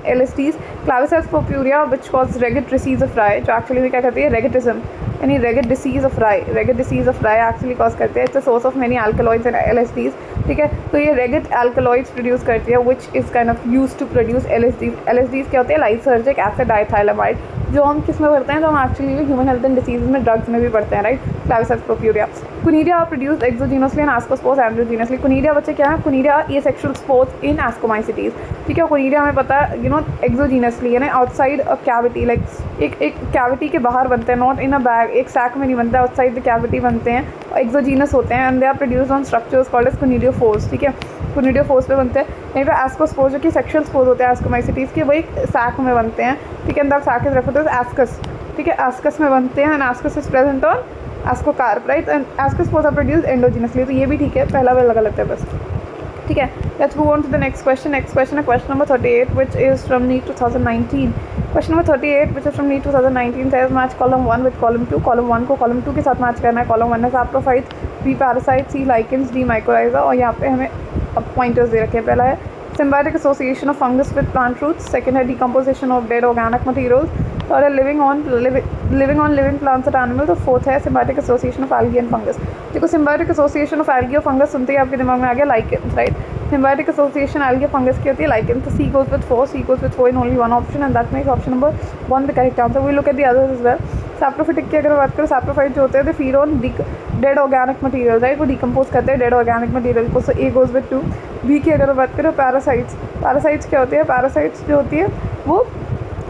LSDs. Claviceps purpurea which causes ragged disease of Rye, जो actually में क्या करती है rheumatism, यानी ragged disease of Rye actually cause करते हैं. It's a source of many alkaloids and LSDs. ठीक है, तो ये ragged alkaloids produce करती है which is kind of used to produce LSDs. LSDs क्या होते हैं? lysergic acid diethylamide, जो हम किस में पढ़ते हैं? तो हम actually human health and disease में ड्रग्स में भी पढ़ते हैं, right. Claviceps purpurea. Conidia are produced exogenously and ascospores endogenously. Conidia बच्चे क्या है? Conidia asexual spores in ascomycetes. ठीक है, कुनीडिया हमें पता है एक्सोजीनसली यानी आउटसाइड अ कैविटी, लाइक एक कैविटी के बाहर बनते हैं, नॉट इन अ बैग, एक सैक में नहीं बनता, आउटसाइड द कैविटी बनते हैं, एक्सोजीनस होते हैं and they are produced on structures called as conidiophores. ठीक है, कुनीडियोफोर्स पे बनते हैं. यहीं पे एस्कोस्पोर्स जो कि सेक्शुअल स्पोर्स होते हैं एस्कोमाइसिटीज के, वही सैक में बनते हैं. ठीक है, and that sac is referred to ascus. ठीक है, एस्कस में बनते हैं and ascus is present on ascocarp, right. And ascospores are produced endogenously. तो ये भी ठीक है, पहला वे अलग अलग है बस. ठीक है, let's move on to the next question. Next question है question number 38 which is from NEET 2019. Question number 38 which is from NEET 2019 says match column 1 with column 2. Column 1 को कॉलम 2 के साथ मैच करना है. कॉलम 1 है सैप्रोफाइट, बी पैरासाइट, सी लाइकेंस, डी माइकोराइजा. और यहाँ पे हमें पॉइंटर्स दे रखे हैं. पहला है symbiotic association of fungus with plant roots. Second है decomposition of dead organic materials. Third है living on living plants and animals. और fourth है symbiotic association of algae and fungus. देखो symbiotic association of algae और fungus सुनते ही आपके दिमाग में आ गया lichens, right? Symbiotic association algae fungus की होती है lichens. So C goes with 4 in only one option and that makes option number 1 the correct answer. We look at the others as well. Saprophytic की अगर बात करो, सैप्रोफाइट जो होते हैं they feed on dead organic material, right. वो डिकम्पोज करते हैं डेड ऑर्गेनिक मटीरियल को. सो ए गोज विद 2. बी की अगर बात करो पैरासाइट्स क्या होते हैं? पैरासाइट्स जो होती है वो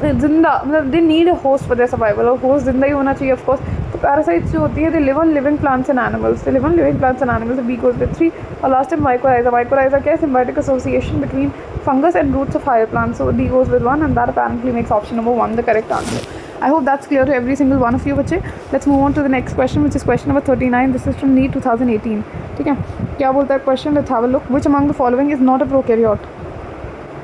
जिंदा, मतलब they need host for their survival, और होस्ट जिंदा ही होना चाहिए ऑफ कोर्स. तो पैरासाइट्स जो होती है they live on living plants and animals. B goes with 3. और लास्ट है माइकोराइजा क्या है? Symbiotic association between fungus and roots of higher plants. So D goes with 1 and that apparently makes option number 1 the correct answer. I hope that's clear to every single one of you बच्चे. Let's move on to the next question which is question number 39. This is from NEET 2018. ठीक है, क्या बोलता है question? Let's have a look. Which among the following is not a prokaryote?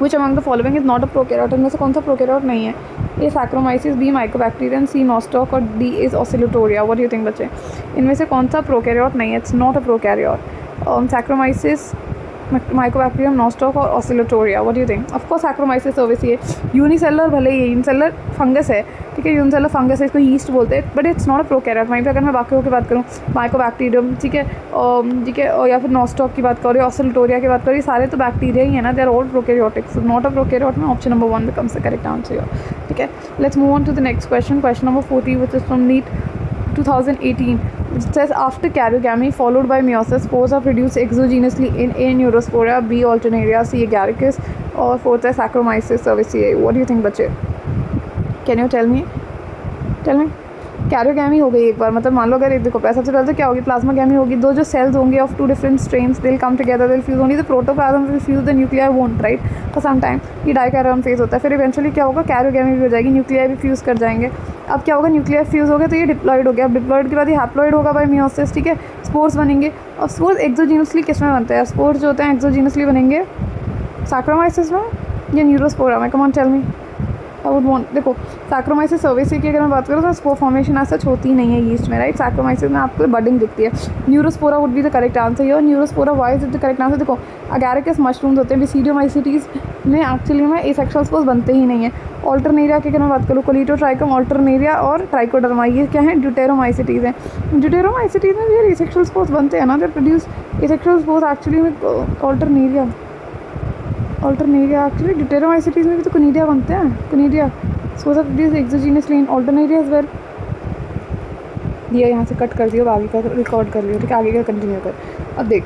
Which among the following is not a prokaryote? इनमें से कौन सा प्रोकैरियोट नहीं है? A Saccharomyces, B Mycobacterium, C Nostoc और D is Oscillatoria. What do you think बच्चे? इनमें से कौन सा प्रोकैरियोट नहीं है? It's not a prokaryote. Saccharomyces, Mycobacterium, Nostoc और Oscillatoria. What do you think? Of course Saccharomyces ओवेसी है. यूनिसेलर भले ही यूनिसेलर फंगस है, ठीक है, यूनिसेलर फंगस है, इसको यीस्ट बोलते हैं, but it's not a prokaryote. वहीं पे अगर मैं बाकियों की बात करूँ, माइकोबैक्टीरियम, ठीक है, और या फिर नॉस्टॉक की बात करूँ, ऑसिलोटोरिया की बात करूँ, ये सारे तो बैक्टीरिया ही है ना. They are all prokaryotic. So not a prokaryote में option number 1 becomes the correct answer. ठीक है, let's move on to the next question. Question number 40 which is from NEET 2018. It says after karyogamy followed by meiosis, spores are produced exogenously in A. neurospora, B. alternaria, C. agaricus और fourth है Saccharomyces cerevisiae. What do you think बच्चे? Can you tell me? Karyogamy हो गई एक बार, मतलब मान लो अगर देखो सबसे पहले तो क्या होगी? प्लाज्मागैमी होगी. दो जो सेल्स होंगे of 2 different strains they will come together, they will fuse. Only the protoplasm will fuse, the nuclei won't, right, for some time. ये डाइकैरियोन फेज होता है. फिर इवेंचुअली क्या होगा? कैरियोगैमी भी हो जाएगी, न्यूक्लियाई भी फ्यूज़ कर जाएंगे. अब क्या होगा? न्यूक्लियाई फ्यूज़ हो गया तो ये डिप्लॉइड हो गया. अब डिप्लॉइड के बाद ये हैप्लॉइड होगा बाय मियोसिस. ठीक है, स्पोर्स बनेंगे. और स्पोर्स एक्सोजीनसली किस में बनते हैं? स्पोर्स जो होते हैं एक्सोजीनसली बनेंगे सैक्रोमाइसिस में या न्यूरोस्पोरा में? Come on tell me. I would want, देखो सैक्रोमाइसिस सर्विसी की अगर मैं बात करूँ तो स्पोर फॉर्मेशन ऐसा होती ही नहीं है यीस्ट में, राइट. सैक्रोमाइसिस में आपको बडिंग दिखती है. Neurospora would be the correct answer. और Neurospora why is the correct answer? देखो अगैरिकस मशरूम्स होते हैं, बेसिडियोमाइसिटीज में एक्चुअली में एसेक्सुअल स्पोर्स बनते ही नहीं है. ऑल्टरनेरिया की अगर मैं बात करूँ, कोलिटोट्राइकम, ऑल्टरनेरिया और ट्राइकोडर्मा, ये क्या है? ड्यूटेरोमाइसिटीज़ हैं. ड्यूटेरोमाइसिटीज़ में भी एसेक्सुअल स्पोर्स बनते हैं ना. They produce asexual spores actually में. ऑल्टरनेरिया एक्चुअली ड्यूटेरोमाइसिटीज़ में भी तो कोनिडिया बनते हैं. Conidia spores are produce exogenously in Alternaria as well. दिया यहाँ से कट कर दिया, आगे का रिकॉर्ड कर लिया. ठीक है, आगे का कंटिन्यू कर. अब देख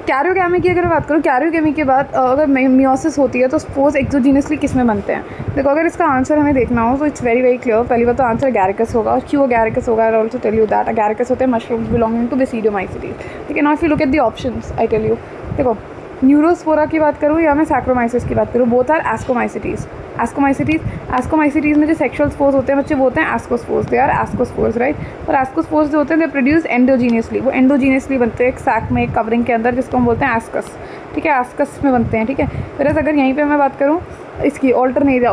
कैरियोगैमी की अगर बात करूँ, कैरियोगैमी के बाद अगर मियोसिस होती है तो स्पोर्स एक्सोजीनसली किस में बनते हैं? देखो अगर इसका आंसर हमें देखना हो तो इट्स वेरी वेरी क्लियर. पहली बात तो आंसर अगैरिकस होगा. और क्यों अगैरिकस होगा? I also tell you that Agaricus होते हैं मशरूम्स बिलोंगिंग टू बेसिडियोमाइसिटीज. ठीक है, now if you look at the options I tell you. देखो न्यूरोस्पोरा की बात करूँ या मैं सैक्रोमाइसिस की बात करूँ, बोथ आर एस्कोमाइसिटीज़. एस्कोमाइसिटीज़ में जो सेक्शुअल स्पोर्स होते हैं बच्चे, वो होते हैं ascospores. They are ascospores, right. और एस्कोस्पोर्स जो होते हैं दे प्रोड्यूस एंडोजीनियसली. वो एंडोजीनियसली बनते हैं एक सैक में, एक कवरिंग के अंदर, जिसको हम बोलते हैं एस्कस. ठीक है, एस्कस में बनते हैं. ठीक है, फिर अगर यहीं पे मैं बात करूँ इसकी ऑल्टरनेरिया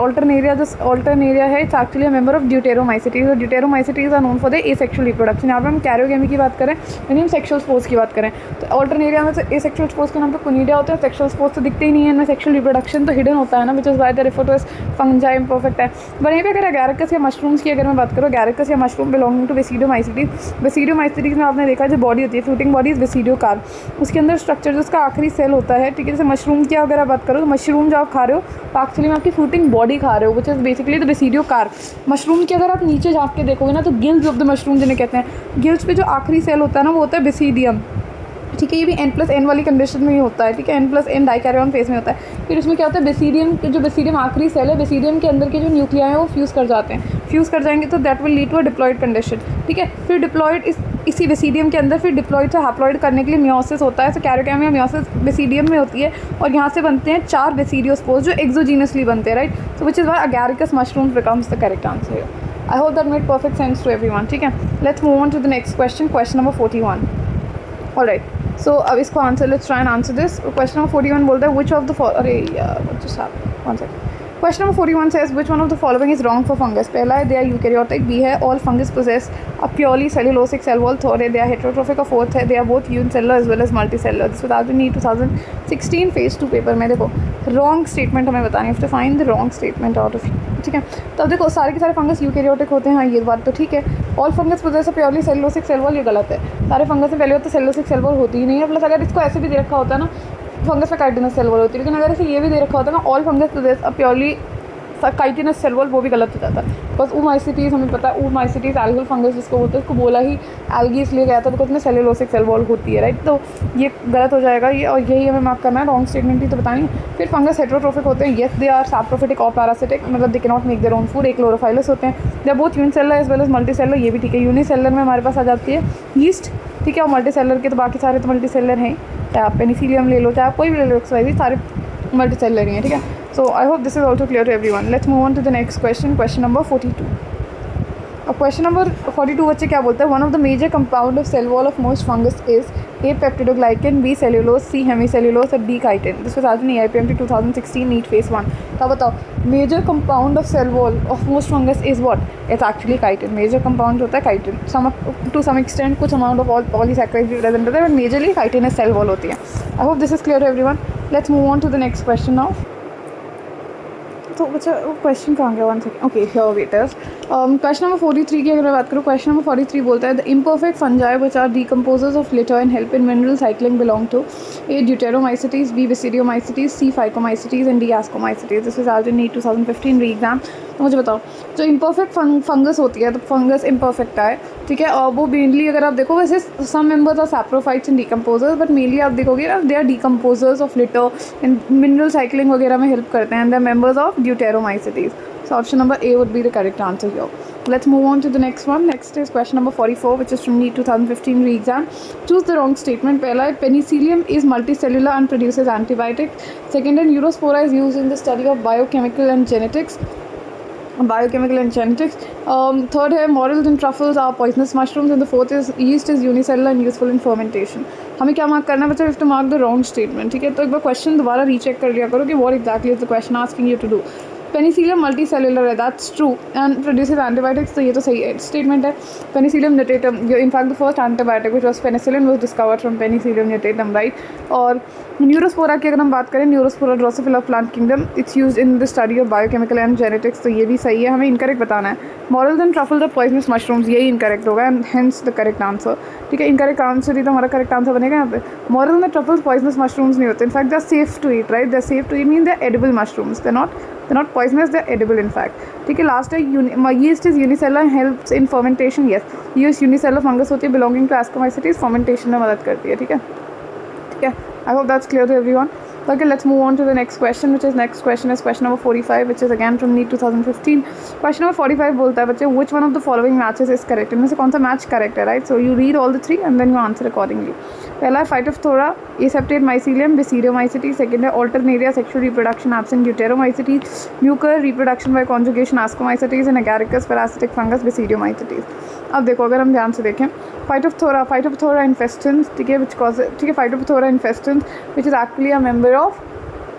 जो ऑल्टरनेरिया है it's actually a member of deuteromycetes. और deuteromycetes are known for the asexual reproduction. यहाँ पर हम कैरियोगेमी की बात करें, यानी हम सेक्सुअल स्पोर्स की बात करें, तो ऑल्टरनेरिया में से एसेक्सुअल स्पोर्स के नाम पे कोनिडिया होते हैं। सेक्सुअल स्पोर्स तो दिखते ही नहीं है, इनमें सेक्सुअल रिप्रोडक्शन तो हिडन होता है ना, which is why the refer to as fungi imperfect है। बट यहीं पे अगर एगैरिकस या मशरूम्स की अगर मैं बात करूँ, एगैरिकस या mushroom belonging to basidiomycetes. Basidiomycetes में आपने देखा जो बॉडी होती है, फ्रूटिंग बॉडी इज बेसिडियोकार्प, उसके अंदर स्ट्रक्चर जो उसका आखिरी सेल होता है, ठीक है। जैसे मशरूम की अगर आप बात करो, तो मशरूम जो आप खा रहे हो तो एक्चुअली में आपकी फ्रूटिंग बॉडी खा रहे हो, which is basically the basidiocarp. Mushroom की अगर आप नीचे झाँक के देखोगे ना, तो गिल्स ऑफ द मशरूम जिन्हें कहते हैं, गिल्स पे जो आखिरी सेल होता है ना, वो होता है बेसिडियम, ठीक है। ये भी N+N वाली कंडीशन में ही होता है, ठीक है। N+N डाइकैरियन फेज में होता है। फिर उसमें क्या होता है, बेसिडियम, जो बेसिडियम आखिरी सेल है, बेसिडियम के अंदर के जो न्यूक्लियाई हैं वो फ्यूज़ कर जाते हैं, फ्यूज़ कर जाएंगे तो that will lead to a diploid condition, ठीक है। फिर डिप्लॉयड इसी बेसिडियम के अंदर फिर डिप्लॉयड से हैप्लॉयड करने के लिए मियोसिस होता है। तो कैरियोगेमी में मियोसिस बेसिडियम में होती है और यहाँ से बनते हैं 4 बेसिडियोस्पोर्स जो एक्सोजीनसली बनते हैं, right. So which is why Agaricus mushroom becomes the correct answer. I hope that made perfect sense to everyone, ठीक है। Let's move on to the next question, question number 41। Alright, so अब इसको answer, let's try and answer this. Question number 41 बोलता है विच ऑफ द अरे यार what just happened, one second. Question number 41 says which one of the following is wrong for fungus? पहला है they are eukaryotic, B है all fungus possess a purely cellulosic cell wall, third है they are heterotrophic और fourth है they are both unicellular as well as multicellular. This was asked in 2016 phase 2 paper में। देखो रॉन्ग स्टेटमेंट हमें बतानी है, to find the wrong statement out of, ठीक है। तो अब देखो सारे के सारे फंगस यूकैरियोटिक होते हैं, हाँ ये बात तो ठीक है। All fungus possess a purely cellulosic cell wall, ये गलत है। सारे फंगस में पहले होता है सेलुलोसिक सेल वॉल होती ही नहीं है। प्लस अगर इसको ऐसे भी दे रखा होता है ना, फंगस में काइटिनस सेल वॉल होती है, लेकिन अगर इसे ये भी दे रखा होता है ना all fungus possess a purely chitinous cell wall, वो भी गलत हो जाता है। बस ऊमाइसिटीज़ हमें पता है, ऊमाइसिटीज़ एल्गल फंगस जिसको बोलते हैं, उसको बोला ही एल्गी इसलिए गया था बिकॉज में सेलुलोसिक सेल वॉल होती है, राइट। तो ये गलत हो जाएगा ये, और यही हमें मार्क करना है, रॉन्ग स्टेटमेंट ही तो बतानी है। फिर फंगस हेटरोट्रोफिक होते हैं, येस दे आर सैप्रोफिटिक और पैरासिटिक, मतलब they can not make their own food. Achlorophyllous होते हैं, they are both unicellular as well as multicellular, ये भी ठीक है। यूनिसेलुलर में हमारे पास आ जाती है यीस्ट, ठीक है। और मल्टीसेलुलर के तो बाकी सारे तो मल्टीसेलुलर हैं, चाहे आप पेनिसिलियम ले लो, चाहे आप कोई भी ले लो, XYZ सारे मल्टीसेलुलर ही हैं, ठीक है। So I hope this is also clear to everyone. Let's move on to the next question, question number 42. अब question number 42 बच्चे क्या बोलते हैं, one of the major compound of cell wall of most fungus is A peptidoglycan, B cellulose, C hemicellulose और D chitin. This was asked in AIPMT 2016 NEET phase 1. तो बताओ major compound of cell wall of most fungus is what? It's actually chitin. Major compound होता है chitin. To some extent कुछ amount of all polysaccharides भी present होता है, but majorly chitin is cell wall होती है. I hope this is clear to everyone. Let's move on to the next question now. तो बच्चा वो क्वेश्चन कहाँ गया, one second, okay here wait is. Question number 43 की अगर मैं बात करूँ, क्वेश्चन नंबर 43 बोलता है the imperfect fungi which are decomposers of litter and help in mineral cycling belong to A deuteromycetes, B basidiomycetes, C phycomycetes and D ascomycetes. This was asked in NEET 2015 re exam. तो मुझे बताओ जो इम्परफेक्ट फंगस होती है, तो फंगस इम्परफेक्ट है, ठीक है। और वो मेनली अगर आप देखो, वैसे some members are saprophytes and decomposers, but mainly आप देखोगे ना they are decomposers of litter and mineral cycling वगैरह में हेल्प करते हैं, and they are members of deuteromycetes. So option number A would be the correct answer here. Let's move on to the next one. Next is question number 44, which is from NEET 2015 re-exam. Choose the wrong statement. पहला है penicillium is multicellular and produces antibiotics. Second है neurospora is used in the study of biochemical and genetics. Third है morels and truffles are poisonous mushrooms, and the fourth is yeast is unicellular and useful in fermentation. हमें क्या मार्क करना है बच्चा, to mark the wrong statement, ठीक है। तो एक बार क्वेश्चन दोबारा रीचेक कर लिया करो कि what exactly is the question asking you to do. Penicillium multicellular है, that's true, and produces antibiotics, तो ये तो सही स्टेटमेंट है। Penicillium notatum, in fact the first antibiotic which was penicillin was discovered from Penicillium notatum, right. और न्यूरोस्पोरा की अगर हम बात करें, Neurospora Drosophila plant kingdom, it's used in the study of biochemical and genetics, तो ये भी सही है। हमें इनकरेक्ट बताना है, morels and truffles of poisonous mushrooms, यही इनकरेक्ट होगा, and hence the correct answer, ठीक है। इनकरेक्ट आंसर ही तो हमारा करेक्ट आंसर बनेगा यहाँ पे। मॉरल में ट्रफल्स पॉइजनस मशरूम्स नहीं होते, in fact they are safe to eat, right. They are safe to eat mean they are edible mushrooms, they not poisonous, they're edible in fact, ठीक है। लास्ट है yeast is unicellular and helps in fermentation, yes yeast unicellular fungus होती है belonging to ascomycetes, fermentation में मदद करती है, ठीक है। I hope that's clear to everyone. Okay, let's move on to the next question, which is next question is question number 45, which is again from NEET 2015. Question number 45 बोलता है बच्चे which one of the following matches is correct, इनमें से कौन सा मैच करेक्ट है, right. So you read all the 3 and then you answer accordingly. पहला है Phytophthora, Aseptate Mycelium, Basidiomycetes. Second है Alternaria, sexual reproduction absent, Deuteromycetes. Mucor, reproduction by conjugation, Ascomycetes. And Agaricus, parasitic fungus, Basidiomycetes. अब देखो अगर हम ध्यान से देखें, Phytophthora infestans, ठीक है, which causes, ठीक है, Phytophthora infestans, which is actually a member of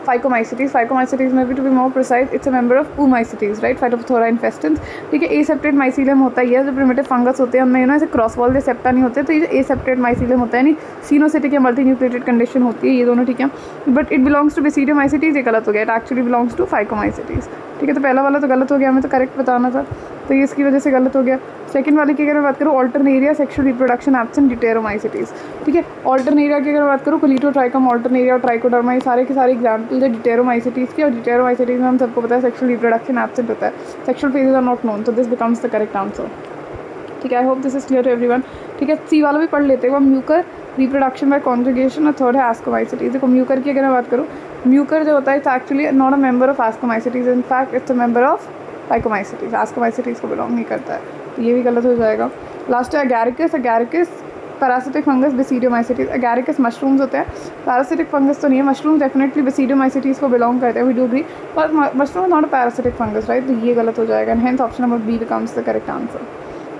Phycomycetes. Phycomycetes में भी to be more precise, it's a member of Oomycetes, right? Phytophthora infestans. ठीक है, aseptate mycelium होता है, ये जो primitive fungus होते हैं उनमें ना ऐसे क्रॉस वॉल दे सेप्टा नहीं होते, तो ये aseptate mycelium होता है, नहीं सिनोसिटिक या मल्टीन्यूक्लिएटेड कंडीशन होती है, ये दोनों ठीक है. But it belongs to Basidiomycetes, ये गलत हो गया. It actually belongs to Phycomycetes. ठीक है, तो पहला वाला तो गलत हो गया, हमें तो करेक्ट बताना था, तो ये इसकी वजह से गलत हो गया. सेकंड वाले की अगर मैं बात करूँ, ऑल्टरनेरिया सेक्शुअल रिप्रोडक्शन एब्सेंट डिटेरोमाइसिटीज. ठीक है, ऑल्टरनेरिया की अगर बात करूँ, कोलिटोट्राइकम, ऑल्टरनेरिया और ट्राइकोडर्मा, ये सारे के सारे एग्जाम्पल है डिटेरोमाइसिटीज के. और डिटेरोमाइसिटीज में हम सबको पता है सेक्शुअल रिप्रोडक्शन एब्सेंट होता है, sexual phases are not known, तो this becomes the correct answer. ठीक है, I hope this is clear to everyone. ठीक है, सी वाला भी पढ़ लेते हैं. वो म्यूकर रिप्रोडक्शन बाय कॉन्जुगेशन और थर्ड है एस्कोमाइसिटीज. देखो म्यूकर की अगर मैं बात करूँ, म्यूकर जो होता है it's actually not a member of ascomycetes, in fact it's a member of phycomycetes. Ascomycetes को बिलोंग नहीं करता है, तो ये भी गलत हो जाएगा. लास्ट है agaricus. Agaricus parasitic fungus basidiomycetes. Agaricus mushrooms होते हैं, पैरासिटिक फंगस तो नहीं है. मशरूम डेफिनेटली बेसिडियोमाइसिटीज को बिलोंग करते हैं, we do agree, but mushroom is not a parasitic fungus, right? तो ये गलत हो जाएगा, and hence option number B becomes the correct answer.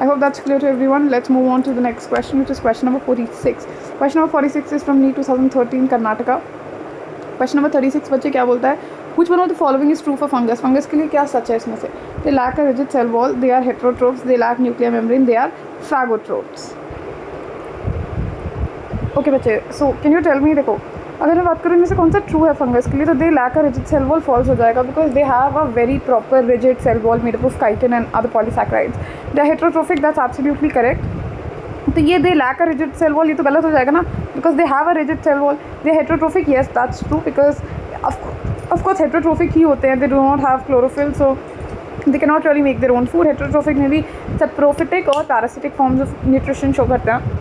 I hope that's clear to everyone. Let's move on to the next question, which is question number 46. Question number 46 is from NEET 2013 Karnataka. Question number 36 बच्चे क्या बोलता है? Which one of the following is true for fungus? Fungus के लिए क्या सच है इसमें से? They lack a rigid cell wall. They are heterotrophs. They lack nuclear membrane. They are phagotrophs. Okay बच्चे, so can you tell me, देखो अगर मैं बात करूँ इनमें से कौन सा ट्रू है फंगस के लिए, तो they lack a rigid cell wall false हो जाएगा, because they have a very proper rigid cell wall made up of chitin and other polysaccharides. They are heterotrophic, that's absolutely correct. तो ये they lack a rigid cell wall, ये तो गलत हो जाएगा ना, because they have a rigid cell wall. They heterotrophic, yes that's true, because of course heterotrophic ही होते हैं. They do not have chlorophyll, so they can not really make their own food. Heterotrophic में भी सैप्रोफिटिक और parasitic forms of nutrition show करते हैं.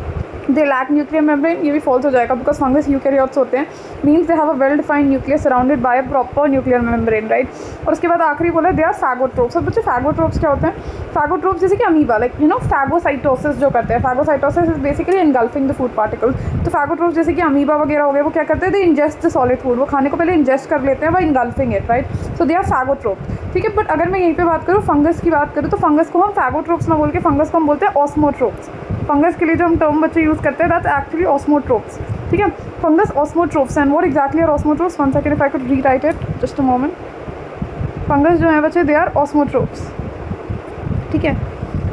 दे लैक न्यूक्लियर मेम्ब्रेन, ये भी फॉल्स हो जाएगा, बिकॉज फंगस यूकैरियोट्स होते हैं, means they have a well defined nucleus surrounded by a proper nuclear membrane, right? और उसके बाद आखिरी बोला दे आर फैगोट्रोप्स. और बच्चे फैगोट्रोप्स क्या होते हैं? फैगोट्रोप्स जैसे कि amoeba, like you no phagocytosis जो करते हैं. Phagocytosis is basically engulfing the food particles. तो फैगोट्रोप्स जैसे कि अमीबा वगैरह हो गए, वो क्या करते हैं? They ingest the solid food, वो खाने को पहले इंजेस्ट कर लेते हैं by engulfing it, right? So they are phagotrophs. ठीक है, बट अगर मैं यहीं पे बात करूँ, फंगस की बात करूँ, तो फंगस को हम फैगोट्रोप्स ना बोल के फंगस को हम बोलते हैं ऑस्मोट्रोप्स. फंगस के लिए जो हम टर्म बच्चे यूज़ करते हैं, दैट्स एक्चुअली ऑस्मोट्रोप्स. ठीक है, fungus osmotrophs. And what exactly are osmotrophs? One second, if I could rewrite it, just a moment. Fungus जो है बच्चे, दे आर ऑस्मोट्रोप्स. ठीक है,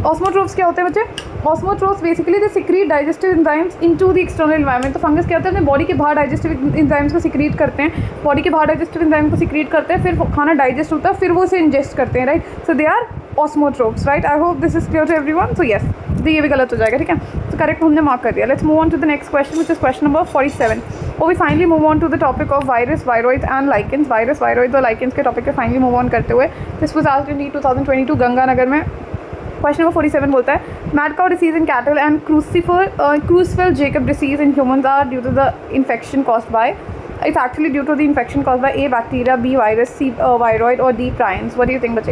ऑस्मोट्रोप्स क्या होते हैं बच्चे? Osmotrophs basically they secrete digestive enzymes into the external environment. तो फंगस क्या होता है? अपने बॉडी के बाहर डाइजेस्टिव एंजाइम्स को सिक्रीट करते हैं, बॉडी के बाहर डाइजेस्टिव एंजाइम को सिक्रीट करते हैं, फिर खाना डाइजेस्ट होता है, फिर वो उसे इंजेस्ट करते हैं, right? So they are osmotrophs, right? I hope this is clear to everyone. So yes, तो ये भी गलत हो जाएगा. ठीक है, तो करेक्ट हमने मार्क कर दिया. Let's move on to the next question, which is question number 47. और we finally move on to the topic of virus, viroid and lichens. Virus, viroid और लाइकेंस के टॉपिक पे फाइनली मूव ऑन करते हुए, this was asked in NEET 2022 Ganganagar में. क्वेश्चन नंबर 47 बोलता है mad cow disease in cattle and Creutzfeldt Jakob disease in humans are due to the infection caused by. It's actually due to the infection caused by A. bacteria, B. virus, C. viroid, or D. prions. What do you think, bache?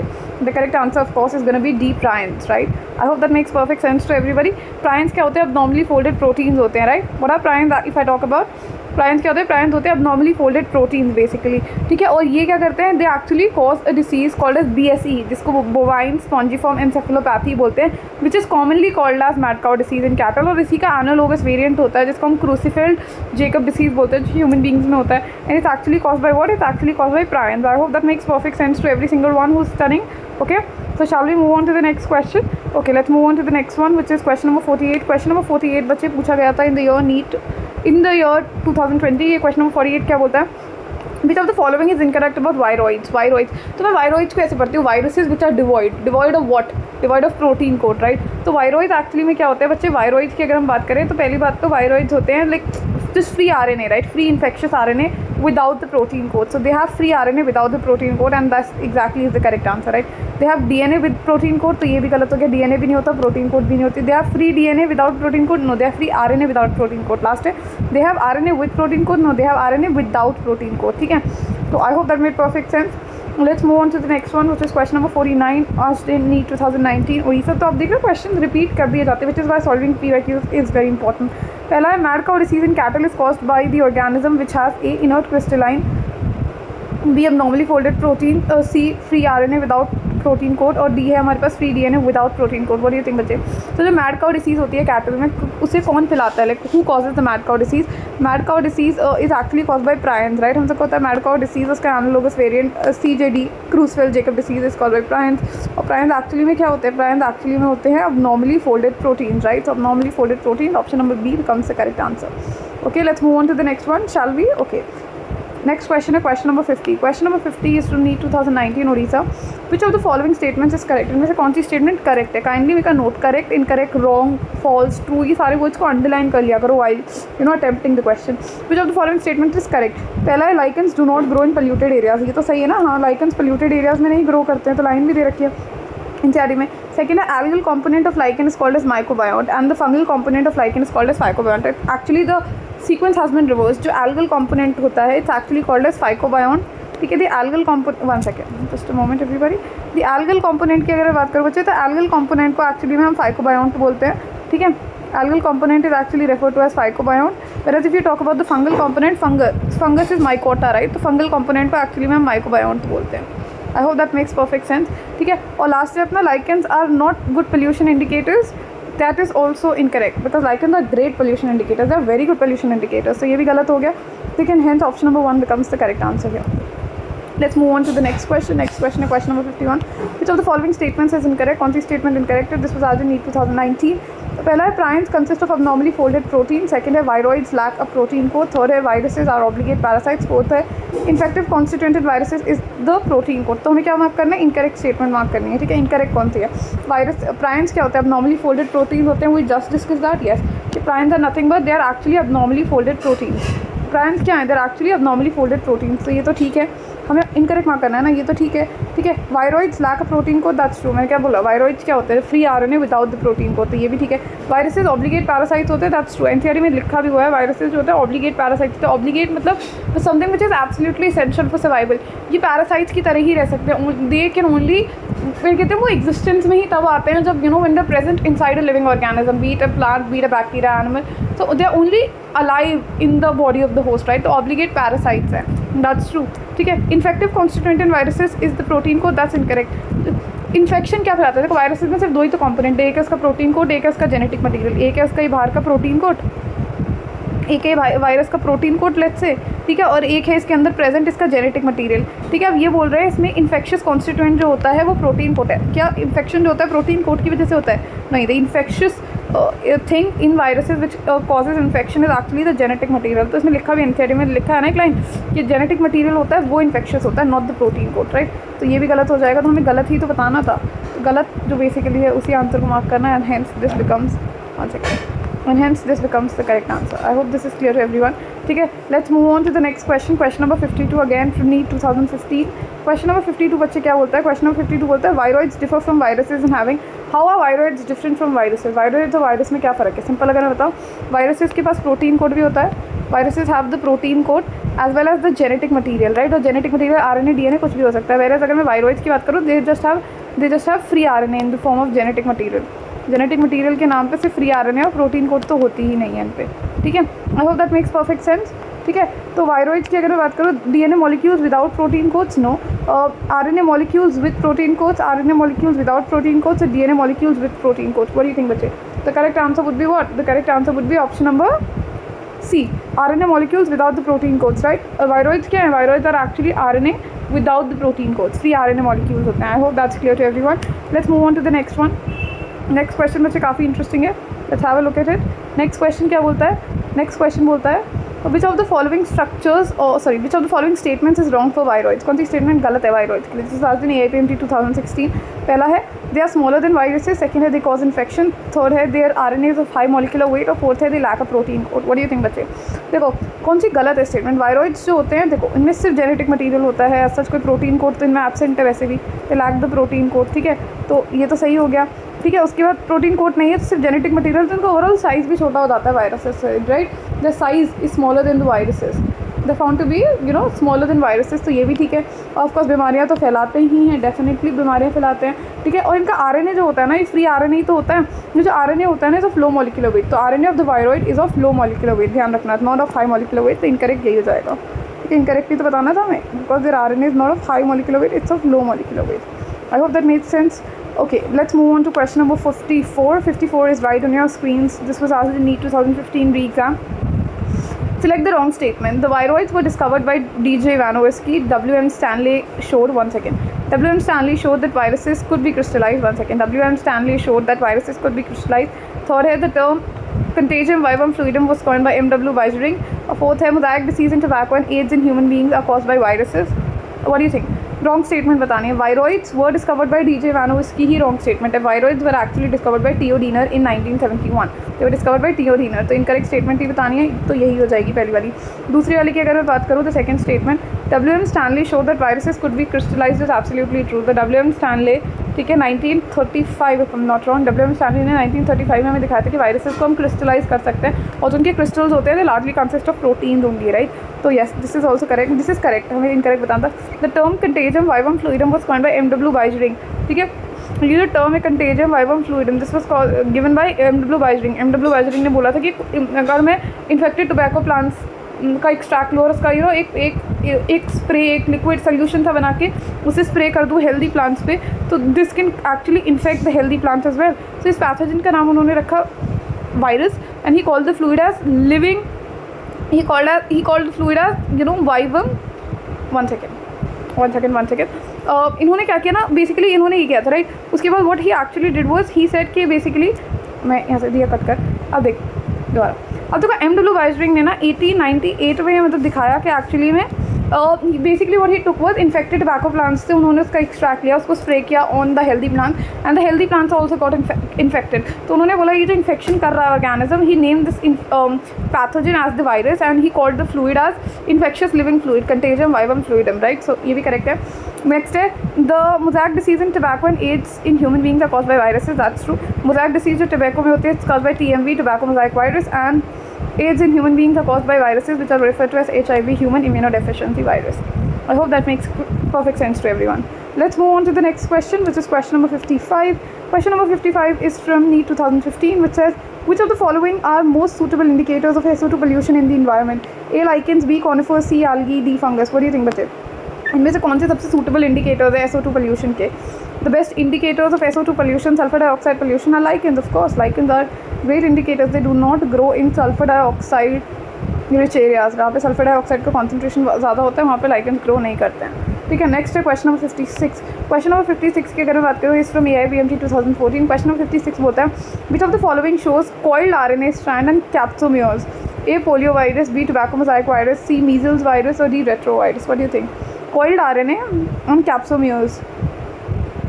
The correct answer, of course, is going to be D. prions, right? I hope that makes perfect sense to everybody. Prions क्या होते हैं? Abnormally folded proteins होते हैं, right? What are prions? If I talk about prions क्या होते हैं? प्रायंस होते हैं abnormally folded proteins बेसिकली. ठीक है, और ये क्या करते हैं? They actually cause a disease called as BSE, जिसको बोवाइन स्पॉन्जिफॉर्म एन्सेफेलोपैथी बोलते हैं, which is commonly called as mad cow disease in cattle. और इसी का एनालोगस वेरिएंट होता है जिसको हम क्रूसीफेल जेकब डिसीज बोलते हैं, जो ह्यूमन बींग्स में होता है. And it's actually cause by what? It's actually cause by prions. I hope that makes perfect sense to every single one who is studying. Okay, so shall we move on to the next question? Okay, let's move on to the next one, which is question number 48. Question number 48 बच्चे पूछा गया था in the year NEET in the year 2020. ये question number 48 क्या बोलता है? Which of the following is incorrect about viroids? Viroids. तो मैं viroids को ऐसे पढ़ती हूँ, viruses which are devoid of what? Devoid of protein coat, right? तो viroids actually में क्या होता है बच्चे? viroids की अगर हम बात करें तो पहली बात तो viroids होते हैं like just free RNA, right? Free infectious RNA without the protein coat. So they have free RNA without the protein coat, and that's exactly is the correct answer, right? They have DNA with protein coat, तो ये भी गलत हो गया. DNA भी नहीं होता, protein coat भी नहीं होती. They have free DNA without protein coat. No, they have free RNA without protein coat. Last है, they have RNA with protein coat. No, they have RNA without protein coat. ठीक है, तो I hope that made perfect sense. Let's move on to the next one, which is question number 49, asked in NEET 2019. और ये सब तो आप देख रहे हो क्वेश्चन रिपीट कर दिए जाते हैं, which is why solving PYQs is very important. पहला है mad cow disease in cattle is caused by the organism which has A. inert crystalline, B. abnormally folded protein, C. free RNA without protein coat, और डी है हमारे पास free DNA without protein coat. What do you think बच्चे? तो जो मैड काउ डिसीज़ होती है कैटल में, उसे कौन फैलाता है? Like who causes the mad cow disease? Mad cow disease is actually cause by prions, right. हम सबको पता है मैड काउ डिसीज़ उसका analogous variant CJD Creutzfeldt Jakob disease is called by prions. और प्रायंस एक्चुअली में क्या होते हैं? प्रायंस एक्चुअली में होते हैं abnormally folded proteins, right? So abnormally folded protein, option number B becomes the correct answer. Okay, let's move on to the next one, shall we? Okay. Next question is question number 50. Question number 50 is from NEET 2019 Odisha. Which of the following statements is correct? इनमें से कौन सी स्टेटमेंट करेक्ट है? Kindly make a note. Correct, incorrect, wrong, false, true, ये सारे वर्ड्स को अंडरलाइन कर लिया करो while you know attempting the question. Which of the following statement is correct? पहला है lichens do not grow in polluted areas. ये तो सही है ना. हाँ, lichens polluted areas में नहीं ग्रो करते हैं, तो लाइन भी दे रखी है एनसीईआरटी में. सेकेंड है algal component of lichen is called as mycobiont and the fungal component of lichen is called as phycobiont. Actually the sequence has been reversed. जो algal component होता है it's actually called as phycobiont. ठीक है. the algal component, one second just a moment everybody. the algal component की अगर बात करो बच्चे, तो algal component को actually में हम phycobiont बोलते हैं. ठीक है. algal component is actually referred to as phycobiont, whereas if you talk about the fungal component, fungus is mycota, right? तो fungal component को actually में हम mycobiont बोलते हैं. I hope that makes perfect sense. ठीक है. और लास्ट है अपना lichens are not good pollution indicators. That is also incorrect because lichens are great pollution indicators. They are very good pollution indicators. So ये भी गलत हो गया. ठीक है. Hence option number 1 becomes the correct answer here. Let's move on to the next question. Next question is question number 51. Which of the following statements is incorrect? कौन सी statement incorrect है? This was asked in NEET 2019. तो पहला है prions consist of abnormally folded protein. Second है viroids lack a protein coat. Third है viruses are obligate parasites. Fourth है infective constituented viruses is the protein coat. तो हमें क्या मार्क करना है? Incorrect statement मार्क करनी है. ठीक है. Incorrect कौन सी है? Prions क्या होते हैं? Abnormally folded proteins होते हैं. We just discussed that. Yes. Prions are nothing but they are actually abnormally folded proteins. Prions क्या है? देर एक्चुअली abnormally folded proteins. तो ये तो ठीक है. हमें इनकरेक्ट मार्क करना है ना. ये तो ठीक है. ठीक है. Viroids lack a protein code. That's true. मैंने क्या बोला? वायरॉइड्स क्या होते हैं? Free RNA without the protein code. तो ये भी ठीक है. वायरसेस ऑब्लिगेट पैरासाइट्स होते हैं. That's true. एनसीईआरटी में लिखा भी हुआ है वायरसेस जो होते हैं ऑब्लिगेट पैरासाइट्स. तो ऑब्लिगेट मतलब something which is absolutely essential for survival. ये पैरासाइट्स की तरह ही रह सकते हैं. दे कैन ओनली, फिर कहते हैं वो एग्जिस्टेंस में ही तब आते हैं जब when they're present inside a living organism, be it a plant, be it a bacteria, animal. So they're only alive in the body of the host, right? तो obligate parasites हैं. That's true. ठीक है. Infective constituent in viruses is the protein code. That's incorrect. Infection क्या फैलाता है? देखो वायरसेस में सिर्फ दो ही तो कंपोनेंट है. एक है उसका प्रोटीन कोड, एक है उसका जेनेटिक मटेरियल. एक है उसका ये बाहर का प्रोटीन कोड, एक है वायरस का प्रोटीन कोड लेट्स से. ठीक है. और एक है इसके अंदर प्रेजेंट इसका जेनेटिक मटेरियल. ठीक है. अब ये बोल रहे हैं इसमें इन्फेक्शियस कॉन्स्टिट्यूएंट जो होता है वो प्रोटीन कोड है. क्या इन्फेक्शन जो होता है प्रोटीन कोड की वजह से होता है? नहीं. The infectious thing in viruses which causes infection is actually the genetic material. तो इसमें लिखा भी एनसीईआरटी में लिखा है ना एक लाइन कि जेनेटिक मटेरियल होता है वो इन्फेक्शियस होता है, not the protein code, right. तो ये भी गलत हो जाएगा. तो हमें गलत ही तो बताना था. गलत जो बेसिकली है उसी आंसर को मार्क करना है. And hence this becomes and hence this becomes the correct answer. I hope this is clear to everyone. ठीक है. Let's move on to the next question. Question number 52 again from NEET 2015. Question number 52 बच्चे क्या बोलता है? Question number 52 बोलता है viroids differ from viruses in having. How are viroids different from viruses? Viroids और वायरस में क्या फ़र्क है? सिंपल अगर मैं बताऊँ, वायरसेस के पास प्रोटीन कोड भी होता है. Viruses have the protein code as well as the genetic material, right. और जेनेटिक मटीरियल आरएनए डीएनए कुछ भी हो सकता है. वेरएज अगर मैं वायरॉइड्स की बात करूँ, they just have free RNA in the form of genetic material. Genetic material के नाम पे सिर्फ फ्री आरएनए और प्रोटीन कोड तो होती ही नहीं है इन पे. ठीक है. I hope that makes perfect sense. ठीक है. तो वायरॉइड्स की अगर मैं बात करूँ, DNA molecules without protein codes no, RNA molecules with protein codes, RNA molecules without protein codes, DNA molecules with protein codes. What do you think बच्चे? The correct answer would be what? The correct answer would be option number C, RNA molecules without the protein codes, right? Viroids क्या है? Viroids are actually RNA without the protein codes. Free RNA molecules होते हैं. I hope that's clear to everyone. Let's move on to the next one. Next question बच्चे काफ़ी interesting है. Let's have a look at it. Next question क्या बोलता है? Next question बोलता है which of the following structures which of the following statements is wrong for viroids? कौन सी statement गलत है viroids के लिए? This is asked in AIPMT 2016. पहला है they are smaller than viruses. Second है they cause infection. Third है their RNA is of high molecular weight. और fourth है they lack a protein code. What do you think बच्चे? देखो कौन सी गलत है स्टेटमेंट. वायरॉइड्स जो होते हैं देखो इनमें सिर्फ जेनेटिक मटीरियल होता है. सच कोई प्रोटीन कोड तो इनमें एब्सेंट है वैसे भी. they lack the protein code. ठीक है. तो ये तो सही हो गया. ठीक है. उसके बाद प्रोटीन कोड नहीं है तो सिर्फ जेनेटिक मटीरियल. तो उनका ओवरऑल साइज़ भी छोटा हो जाता है वायरसेस से, right. The size is smaller than the viruses. The found to be smaller than viruses. तो ये भी ठीक है. ऑफकोर्स बीमारियां तो फैलाते ही हैं, डेफिनेटली बीमारियां फैलाते हैं. ठीक है. और इनका आरएनए जो होता है ना, ये फ्री आरएनए ही तो होता है. ये जो आरएनए होता है ना is of low molecular weight. तो RNA of the viroid is of low molecular weight. ध्यान रखना, not of high molecular weight. तो इनकरेक्ट यही हो जाएगा. ठीक है. इनकरेक्टली तो बताना था हमें because their RNA is not of high molecular weight, it's of low molecular weight. I hope that made sense. Okay, let's move on to question number 54. 54 is right on your screens. This was asked in NEET 2015 re-exam. Select the wrong statement. The viroids were discovered by D.J. Vanowski. W.M. Stanley showed, one second. W.M. Stanley showed that viruses could be crystallized, one second. W.M. Stanley showed that viruses could be crystallized. Third है, the term contagion vivum fluidum was coined by M.W. Weisering. Fourth है, mosaic disease in tobacco and AIDS in human beings are caused by viruses. What do you think? Wrong statement बतानी है. Viroids were discovered by D.J. Vanowski he wrong statement है. Viroids were actually discovered by Theo Diener in 1971. They were discovered by Theo Diener. तो incorrect statement ही बतानी है, तो यही हो जाएगी पहली वाली. दूसरी वाली की अगर मैं बात करूँ, the second statement, W.M. Stanley showed that viruses could be crystallized is absolutely true. The W.M. Stanley, ठीक है, 1935 if I'm not wrong, W.M. Stanley ने 1935 में हमें दिखाया था कि viruses को हम crystallize कर सकते हैं और जो उनके crystals होते हैं they largely consist of proteins only, right? तो yes, this is also correct. This is correct. हमें incorrect बताना था. The term contagion vivum fluidum was coined by M.W. Weisering. ठीक है, ये जो टर्म है contagion vivum fluidum, this was given by M.W. Weisering. M.W. Weisering ने बोला था कि अगर मैं infected tobacco plants का एक्सट्रैक्ट लो और उसका एक स्प्रे, एक लिक्विड सोल्यूशन था बना के उसे स्प्रे कर दूँ हेल्दी प्लांट्स पे, तो this can actually infect the healthy plants as well. So इस पैथोजन का नाम उन्होंने रखा virus and he called the fluid as living, he called the fluid as vivum. one second. इन्होंने क्या किया ना, बेसिकली इन्होंने ये किया था, राइट. उसके बाद what he actually did was he said कि बेसिकली, मैं यहाँ से दिया कट कर, अब देख दोबारा. अब देखो M.W. Weisering ने ना 1898 में मतलब दिखाया कि एक्चुअली में basically what he took was infected tobacco plants से उन्होंने उसका एक्सट्रैक्ट लिया, उसको स्प्रे किया on the healthy plant and the healthy plants also got infected. तो उन्होंने बोला ये जो इन्फेक्शन कर रहा है organism, he name this pathogen as the virus and he called the fluid as infectious living fluid contagium vivum fluidum, right. So ये भी करेक्ट है. नेक्स्ट है the mosaic disease in tobacco and AIDS in human beings are caused by viruses. That's true. Mosaic disease जो टबैको में होती है it's caused by TMV, tobacco mosaic virus, and AIDS in human beings are caused by viruses which are referred to as HIV, human immunodeficiency virus. I hope that makes perfect sense to everyone. Let's move on to the next question, which is question number 55. Question number 55 is from NEET 2015, which says, which of the following are most suitable indicators of SO2 pollution in the environment? A. Lichens, B. conifers, C. algae, D. fungus. What do you think, बच्चे? इनमें से कौन से सबसे सूटेबल इंडिकेटर्स है SO2 पोल्यूशन के? The best indicators of SO2 pollution, sulfur dioxide pollution, are lichens, of course. Lichens are great indicators. They do not grow in sulfur dioxide rich areas. जहाँ पे sulfur dioxide का concentration ज़्यादा होता है वहाँ पे lichens grow नहीं करते हैं. ठीक है, नेक्स्ट है क्वेश्चन नंबर 56. क्वेश्चन नंबर 56 की अगर मैं बात करूँ, इस फ्रॉम AIPMT 2014. क्वेश्चन नंबर 56 बोलता है, which of the following shows coiled RNA strand and capsomeres? A. Polio virus, B. Tobacco mosaic virus, C. Measles virus और D. Retrovirus. What do you think? Coiled RNA and capsomeres.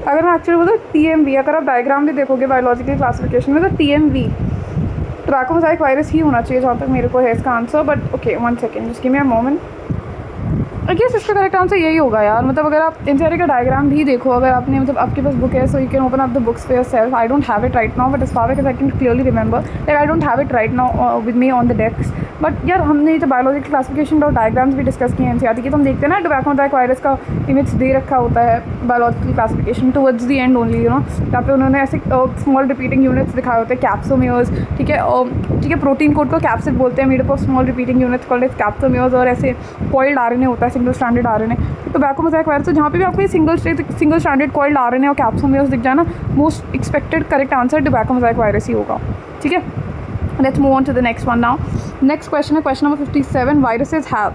अगर मैं एक्चुअली बोलूँ TMV, अगर आप डायग्राम भी देखोगे बायोलॉजिकल क्लासिफिकेशन में तो TMV टोबैको मोज़ाइक वायरस ही होना चाहिए जहाँ तक मेरे को है इसका answer. But okay, 1 second, just give me a moment. I guess इसका करेक्ट आंसर यही होगा यार. मतलब अगर आप इन सारे का डायग्राम भी देखो, अगर आपने मतलब आपके पास बुक है, so you can open up the books for yourself. I don't have it right now, but as far as I can clearly remember that I don't have it right now with me on the desk. But यार हमने जो बायोलॉजिकल क्लासिफिकेशन और डायग्राम्स भी डिस्कस किए हैं NCERT की, तो हम देखते हैं ना टोबैको मोज़ाइक वायरस का इमेज दे रखा होता है biological classification towards the end only, जहाँ पे उन्होंने ऐसे स्मॉल रिपीटिंग यूनिट्स दिखाए होते हैं, कैप्सोमियर्स. ठीक है, प्रोटीन कोड को कैप्सिड बोलते हैं, made up of small repeating units called as capsomeres. और ऐसे कॉइल्ड RNA होता है, single stranded RNA. Tobacco mosaic virus, तो जहाँ पे भी आपको ये सिंगल स्ट्रैंडेड कॉइल्ड RNA और कैप्सोमियर्स दिख जाए ना, most expected correct answer tobacco mosaic virus ही होगा. ठीक है, let's move on to the next one now. Next question है question number 57. Viruses have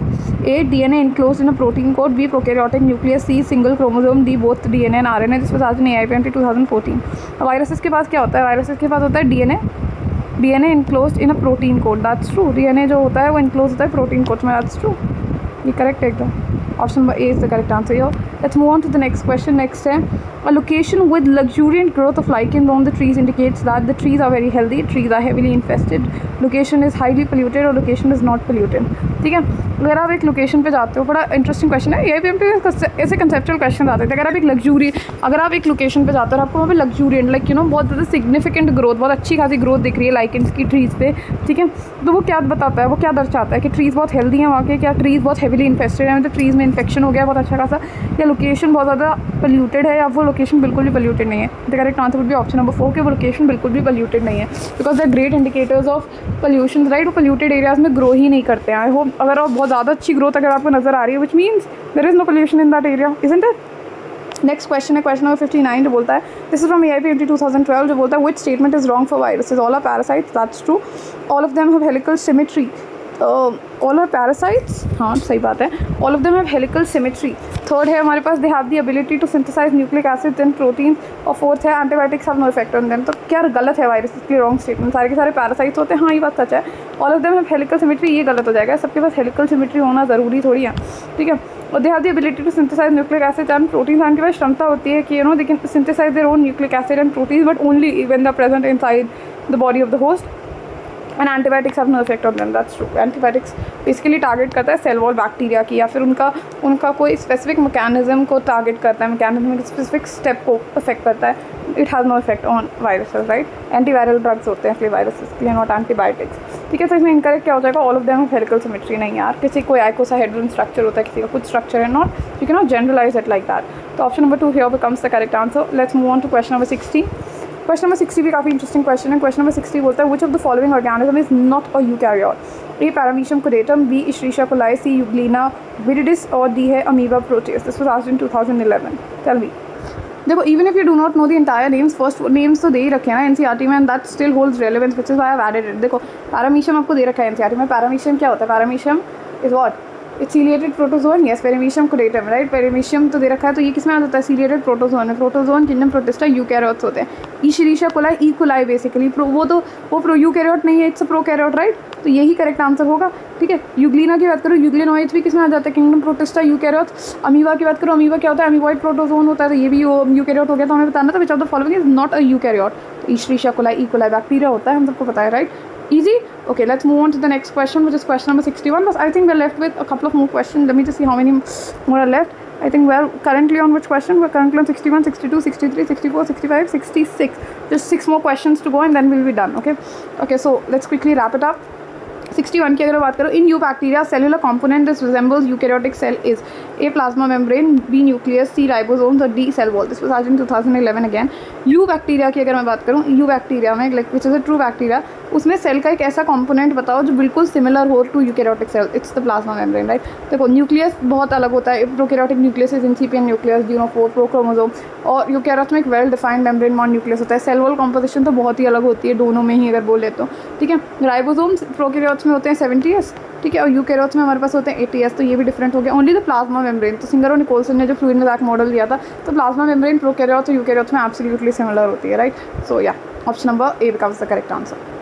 A. DNA enclosed in a protein coat, B. prokaryotic nucleus, C. single chromosome, D. both DNA and RNA. This was asked in AIPMT 2014. viruses के पास क्या होता है? viruses के पास होता है DNA enclosed in a protein coat. That's true. DNA जो होता है वो enclosed होता है protein coat में. That's true. ये correct है एकदम. Option number A is the correct answer here. Let's move on to the next question. Next है, a location with luxuriant growth of lichens on the trees indicates that the trees are very healthy. Trees are heavily infested. Location is highly polluted or location is not polluted. ठीक है, अगर आप एक लोकेशन पे जाते हो, बड़ा इंटरेस्टिंग क्वेश्चन है. AIPMT ऐसे कंसेप्चुअल क्वेश्चन आते थे. अगर आप एक लोकेशन पे जाते हो और आपको वहाँ पे लग्जूरियंट बहुत ज़्यादा सिग्निफिकेंट ग्रोथ, बहुत अच्छी खासी ग्रोथ दिख रही है लाइकेंस की ट्रीज़ पे, ठीक है, तो वो क्या बताता है, वो क्या दर्शाता है कि ट्रीज़ बहुत हेल्दी हैं वहाँ के, क्या ट्रीज़ बहुत हेवीली इन्फेस्टेड है, मतलब ट्रीज़ में इन्फेक्शन हो गया बहुत अच्छा खासा, या लोकेशन बहुत ज़्यादा पोल्यूटेड है, या वो लोकेशन बिल्कुल भी पोल्यूटेड नहीं है. The correct answer would be option number 4 कि वो लोकेशन बिल्कुल भी पोल्यूटेड नहीं है, because the great indicators of pollution, right. वो पोल्यूटेड एरियाज़ में ग्रो ही नहीं करते हैं. आई होप अगर आप बहुत ज़्यादा अच्छी ग्रोथ अगर आपको नज़र आ रही है, which means there is no pollution in that area, isn't it? Next question है क्वेश्चन नंबर 59 जो बोलता है दिस इज फ्रॉम AIPMT 2012 जो बोलता है which statement is wrong for viruses all are parasites that's true all of them have helical symmetry all are parasites हाँ सही बात है all of them have helical symmetry third है हमारे पास they have the ability to synthesize nucleic acid and protein और फोर्थ है antibiotics have no effect on them तो क्या गलत है वायरस के रॉन्ग स्टेटमेंट सारे के सारे पैरासाइट्स होते हैं हाँ ये बात सच है all of them have helical symmetry ये गलत हो जाएगा सबके पास हेलिकल सिमेट्री होना ज़रूरी थोड़ी है ठीक है और they have the ability to synthesize nucleic acid and protein उनके पास क्षमता होती है कि they can synthesize their own nucleic acid and protein but only when they present inside the body of the host and antibiotics have no effect on them that's true antibiotics basically target करता है सेल वॉल बैक्टीरिया की या फिर उनका कोई स्पेसिफिक मैकेनिज्म को टारगेट करता है मैकेनिज्म के स्पेसिफिक स्टेप को अफेक्ट करता है it has no effect on viruses right antiviral drugs होते हैं इसलिए वायरसेस के लिए नॉट एंटीबायोटिक्स ठीक है तो इसमें इनकरेक्ट क्या हो जाएगा all of them helical symmetry नहीं यार किसी कोई आइकोसाहेड्रन स्ट्रक्चर होता है किसी का कुछ स्ट्रक्चर है not you can not generalize it like that तो option number 2 here becomes the correct answer let's move on to question number 60 question number 60 भी काफ़ी इंटरेस्टिंग क्वेश्चन है क्वेश्चन नंबर 60 बोलता है which of the following organism is not a eukaryote A paramecium caudatum B Escherichia coli C Euglena viridis और डी है amoeba proteus this was asked in 2011 tell me देखो even if you do not know the entire names first names तो दे ही रखे हैं ना एनसीईआरटी में and that still holds relevance which is why I have added it देखो पैरामीशियम आपको दे रखा है एनसीईआरटी में पैरामीशियम क्या होता है paramecium is what it's ciliated protozoan yes paramecium caudatum right paramecium तो दे रखा है तो ये किसमें आ जाता है सीलिएटेड प्रोटोजोन है प्रोटोजोन किंगडम प्रोटिस्टा यूकैरियोट्स होते हैं इश्रीशा कोलाई ई कोलाई बेसिकली वो प्रो यूकैरियोट नहीं है इट्स अ प्रोकैरियोट राइट तो यही करेक्ट आंसर होगा ठीक है यूग्लिना की बात करो यूग्लिनोइड्स भी किसमें आ जाता है किंगडम प्रोटिस्टा यूकैरियोट्स अमीबा की बात करो अमीबा क्या होता है अमीबॉइड प्रोटोजोन होता है तो ये भी यूकैरियोट हो गया तो हमें बताना था which of the following is not a eukaryote Escherichia coli E coli bacteria होता है हम सबको पता है right easy okay let's move on to the next question which is question number 61 but I think we're left with a couple of more questions let me just see how many more are left I think we're currently on which question we're currently on 61 62 63 64 65 66 just 6 more questions to go and then we'll be done okay so let's quickly wrap it up 61 की अगर बात करो in eubacteria cellular component this resembles eukaryotic cell is A plasma membrane B nucleus C ribosomes और D cell wall this was asked in 2011 again eubacteria की अगर मैं बात करूँ यू बैक्टीरिया में like which is a true bacteria उसमें सेल का एक ऐसा कंपोनेंट बताओ जो बिल्कुल सिमिलर हो to eukaryotic cell it's the plasma membrane right देखो न्यूक्लियस बहुत अलग होता है प्रोकैरियोटिक न्यूक्लियस इज इंसिपिएंट न्यूक्लियस ड्यूनोफोर प्रोक्रोमोसोम और यूकैरियोट में एक well defined membrane non nucleus होता है सेल वॉल कंपोजिशन तो बहुत ही अलग होती है दोनों में ही अगर बोले तो ठीक है राइबोसोम्स प्रोकैरियोट्स में होते हैं 70s ठीक है और यूकैरियोट्स में हमारे पास होते हैं 80s तो ये भी डिफरेंट हो गया ओनली द प्लाज्मा मेम्ब्रेन तो सिंगर और निकोलसन ने जो फ्लूइड मजाक मॉडल दिया था तो प्लाज्मा मेम्ब्रेन प्रोकैरियोट्स और यूकैरियोट्स में एब्सोल्युटली सिमिलर होती है राइट सो या option number A becomes the correct answer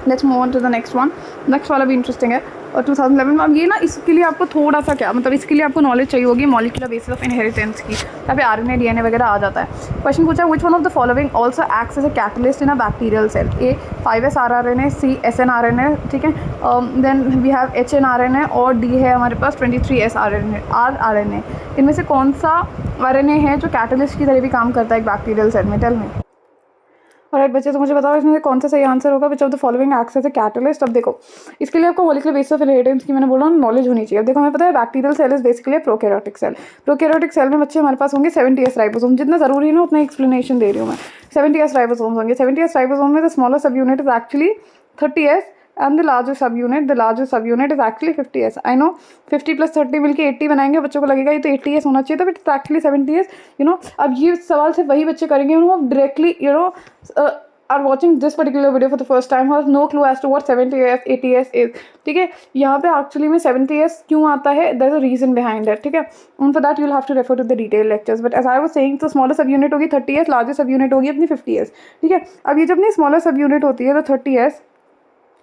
let's move on to the next one next वाला भी इंटरेस्टिंग है और 2011 में अब ये ना इसके लिए आपको थोड़ा सा क्या मतलब इसके लिए आपको नॉलेज चाहिए होगी मॉलिक्यूलर बेसिस ऑफ इनहेरिटेंस की यहाँ पे आरएनए डीएनए वगैरह आ जाता है क्वेश्चन पूछा which one of the following also acts as a catalyst in a bacterial cell A 5s rRNA C SNRNA ठीक है देन वी हैव HNRNA और डी है हमारे पास 23s rRNA इनमें से कौन सा RNA है जो कैटलिस्ट की तरह भी काम करता है एक बैक्टीरियल सेल में टेल मी और बच्चे तो मुझे बताओ इसमें से कौन सा सही आंसर होगा which of the following acts as a catalyst अब देखो इसके लिए आपको मॉलिक्यूलर बेसिस ऑफ इनहेरिटेंस की मैंने बोला नॉलेज होनी चाहिए अब देखो हमें पता है bacterial cell is basically prokaryotic cell में बच्चे हमारे पास होंगे 70s राइबोसोम जितना जरूरी है ना उतना एक्सप्लेनेशन दे रही हूँ मैं 70s राइबोसोम्स होंगे 70s राइबोसोम में द स्मॉलर सब unit is actually 30s and the larger subunit is actually 50s I know 50 plus 30 मिलके 80 बनाएंगे बच्चों को लगेगा ये तो 80s होना चाहिए था बट इट्स एक्चुअली 70s अब ये सवाल सिर्फ वही बच्चे करेंगे directly are watching this particular video for the first time has no clue as to what 70s 80s is ठीक है यहाँ पे एक्चुअली में 70s क्यों आता है there's a reason behind it ठीक है and for that you'll have to refer to the detailed lectures but as I was saying तो स्मॉलर सब यूनिट होगी 30s लार्जर सब यूनिट होगी अपनी 50s ठीक है अब ये जब अपनी स्मॉलर सब यूनिट होती है तो 30s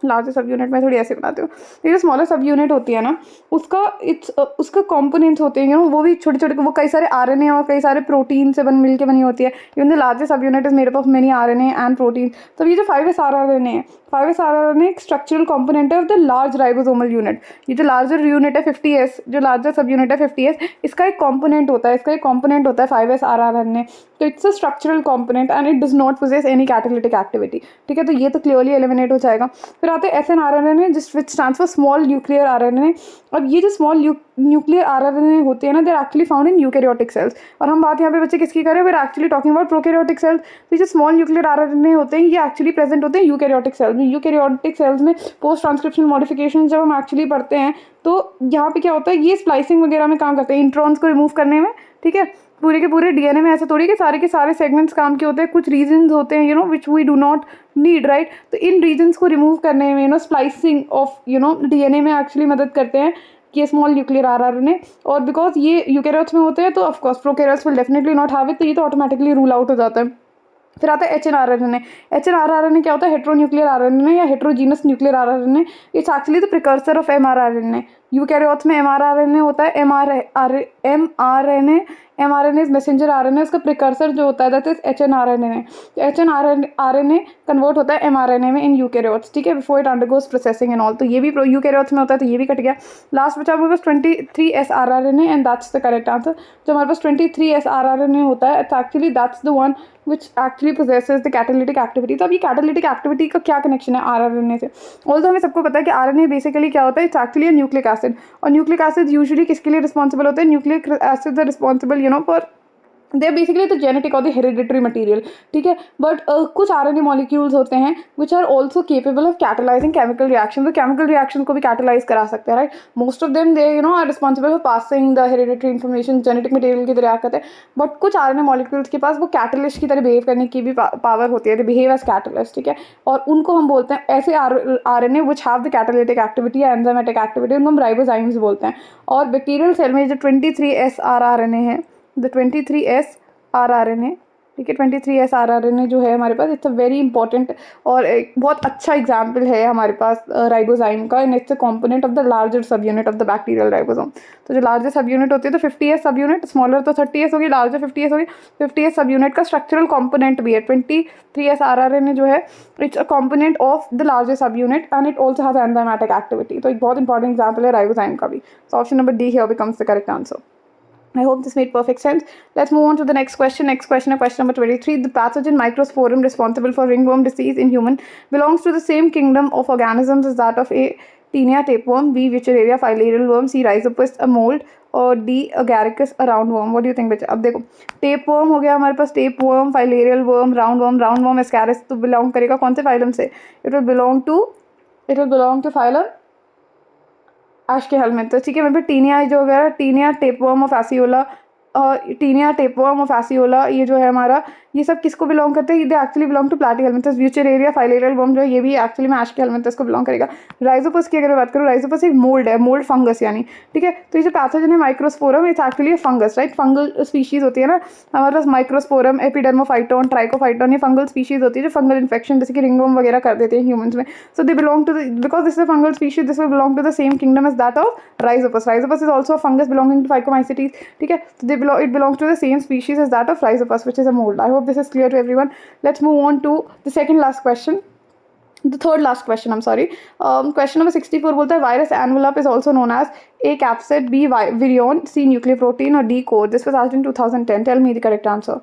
लार्जर सब यूनिट में थोड़ी ऐसे बनाते हो ये जो स्मॉलर सब यूनिट होती है ना उसका कंपोनेंट्स होते हैं वो भी छोटे छोटे वो कई सारे आरएनए और कई सारे प्रोटीन से मिलके बनी होती है इवन द लार्जर सब unit is made up of many RNA and protein तो ये जो 5s rRNA है 5s rRNA एक स्ट्रक्चरल कंपोनेंट है of the large ribosomal unit ये जो लार्जर यूनिट है 50s जो लार्जर सब यूनिट है 50s इसका एक कंपोनेंट होता है 5s rRNA तो it's a structural component and it does not possess any catalytic activity ठीक है तो ये तो क्लियरली एलिमिनेट हो जाएगा फिर आते हैं SNRNA जिस विच stands for small nuclear RNA अब ये जो स्मॉल न्यूक्लियर RNA होते हैं ना they are actually found in eukaryotic cells और हम बात यहाँ पे बच्चे किसकी करें we are actually talking about prokaryotic cells तो जो स्मॉल न्यूक्लियर RNA होते हैं ये एक्चुअली प्रेजेंट होते हैं यूकैरियोटिक सेल्स में यूकैरियोटिक सेल्स में पोस्ट ट्रांसक्रिप्शन मॉडिफिकेशन जब हम एक्चुअली पढ़ते हैं तो यहाँ पे क्या होता है ये स्प्लाइसिंग वगैरह में काम करते हैं इंट्रॉन्स को रिमूव करने में ठीक है पूरे के पूरे डीएनए में ऐसा थोड़ी कि सारे के सारे सेगमेंट्स काम के होते हैं, कुछ रीजन्स होते हैं which we do not need, right. तो इन रीजन्स को रिमूव करने में स्प्लाइसिंग ऑफ डीएनए में एक्चुअली मदद करते हैं ये स्मॉल न्यूक्लियर आरआरएनए। और बिकॉज ये यूकैरियोट्स में होते हैं तो of course prokaryotes will definitely not have it, तो ये तो ऑटोमेटिकली रूल आउट हो जाता है। फिर आता है एचएनआरएनए। एचएनआरएनए क्या होता है? हेट्रोन्यूक्लियर आरएनए या heterogeneous nuclear RNA. It's actually the precursor of mRNA. Eukaryotes में एमआरआरएनए होता है, एमआरएनए इज मैसेंजर आरएनए, उसका प्रिकर्सर जो होता है that is hnRNA. HnRNA convert होता है एमआरएनए में इन यूकैरियोट्स, ठीक है, before it undergoes processing and all. तो ये भी यूकैरियोट्स में होता है, तो ये भी कट गया। लास्ट बचा हमारे पास 23S rRNA and that's the correct answer. जो हमारे पास 23S आरआरएनए होता है, it's actually that's the one which actually possesses the catalytic activity। तो अब ये catalytic activity का क्या कनेक्शन है आरआरएनए से? ऑल्सो हमें सबको पता है कि आरएनए बेसिकली क्या होता है, इट्स एक्चुअली न्यूक्लिक एसिड। और न्यूक्लिक एसिड यूजुअली किसके लिए रिस्पॉन्सिबल होते हैं? Nucleic acid responsible for they are basically the genetic और द हेरिडिटरी मटीरियल, ठीक है। बट कुछ आरएनए मॉलिक्यूल्स होते हैं which are also capable of catalysing chemical reaction, तो केमिकल रिएक्शन को भी कैटलाइज करा सकते हैं, right. Most of them they are responsible for passing the hereditary information genetic material की तरह करते हैं। बट कुछ आरएनए मॉलिक्यूल्स के पास वो कैटलिस्ट की तरह बिहेव करने की भी पावर होती है, दे बिहेव एज कैटलिस्ट, ठीक है। और उनको हम बोलते हैं ऐसे RNA which have the catalytic activity या एंजाइमेटिक एक्टिविटी, उनको हम राइबोजाइम्स बोलते हैं। और बैक्टीरियल सेल में जो 23S आरआरएनए है, द 23S आरआरएनए, ठीक है, 23S आरआरएनए जो है हमारे पास, इट्स अ वेरी इंपॉर्टेंट और एक बहुत अच्छा एग्जाम्पल है हमारे पास राइबोजाइम का, and it's a component of the larger सब unit of the bacterial ribosome. तो जो लार्जर सब यूनिट होती है तो 50S सब यूनिट, स्मॉलर तो 30S होगी, लार्जर 50S होगी। 50S सब यूनिट का स्ट्रक्चरल कॉम्पोनेंट भी है 23S आरआरएनए जो है, it's a component of the larger सब unit and it also has enzymatic activity. तो एक बहुत इंपॉर्टेंट एग्जाम्पल है राइबोजाइम का भी। सो option number D here becomes the correct answer. I hope this made perfect sense. Let's move on to the next question. Next question, question number 23. The pathogen Microsporum responsible for ringworm disease in human belongs to the same kingdom of organisms as that of A. Tinea tapeworm, B. Wuchereria filarial worm, C. Rhizopus a mold, और D. Agaricus a roundworm. What do you think बच्चा? अब देखो tapeworm हो गया हमारे पास, tapeworm, filarial worm, roundworm, Ascaris तो belong करेगा कौन से phylum से? It will belong to phylum आश के हल में, तो ठीक है। मेरे पे टीनिया जो है, टीनिया टेपवर्म ऑफ एसियोला, टीनिया टेपवर्म ऑफ एसियोला, ये जो है हमारा, ये सब किसको बिलोंग करते हैं? They actually belong to platyhelminthes. Wuchereria filarial worm जो है ये भी एक्चुअली में आश के हेल्मिंथस को बिलोंग करेगा। राइजोपस की अगर मैं बात करूँ, राइजोपस एक मोल्ड है, मोल्ड फंगस यानी, ठीक है। तो ये जो पैथोजन है microsporum, it's actually fungus, right. Fungal species होती है ना हमारे पास, माइक्रोस्पोरम, एपिडर्मोफाइटोन, ट्राइकोफाइटोन, ये फंगल स्पीशीज होती है जो फंगल इन्फेक्शन जैसे कि रिंगवर्म वगैरह कर देते हैं ह्यूमंस में। So they belong to because this is a fungal species, this will belong to the same kingdom as that of Rhizopus. Rhizopus is also a fungus belonging to Phycomycetes, ठीक है। तो it belongs to the same species as that of Rhizopus, which is a mold. I hope this is clear to everyone. Let's move on to the second last question. The third last question, I'm sorry. Question number 64 बोलता है virus envelope is also known as A. capsid, B. virion, C. nucleoprotein और D. core. This was asked in 2010. Tell me the correct answer.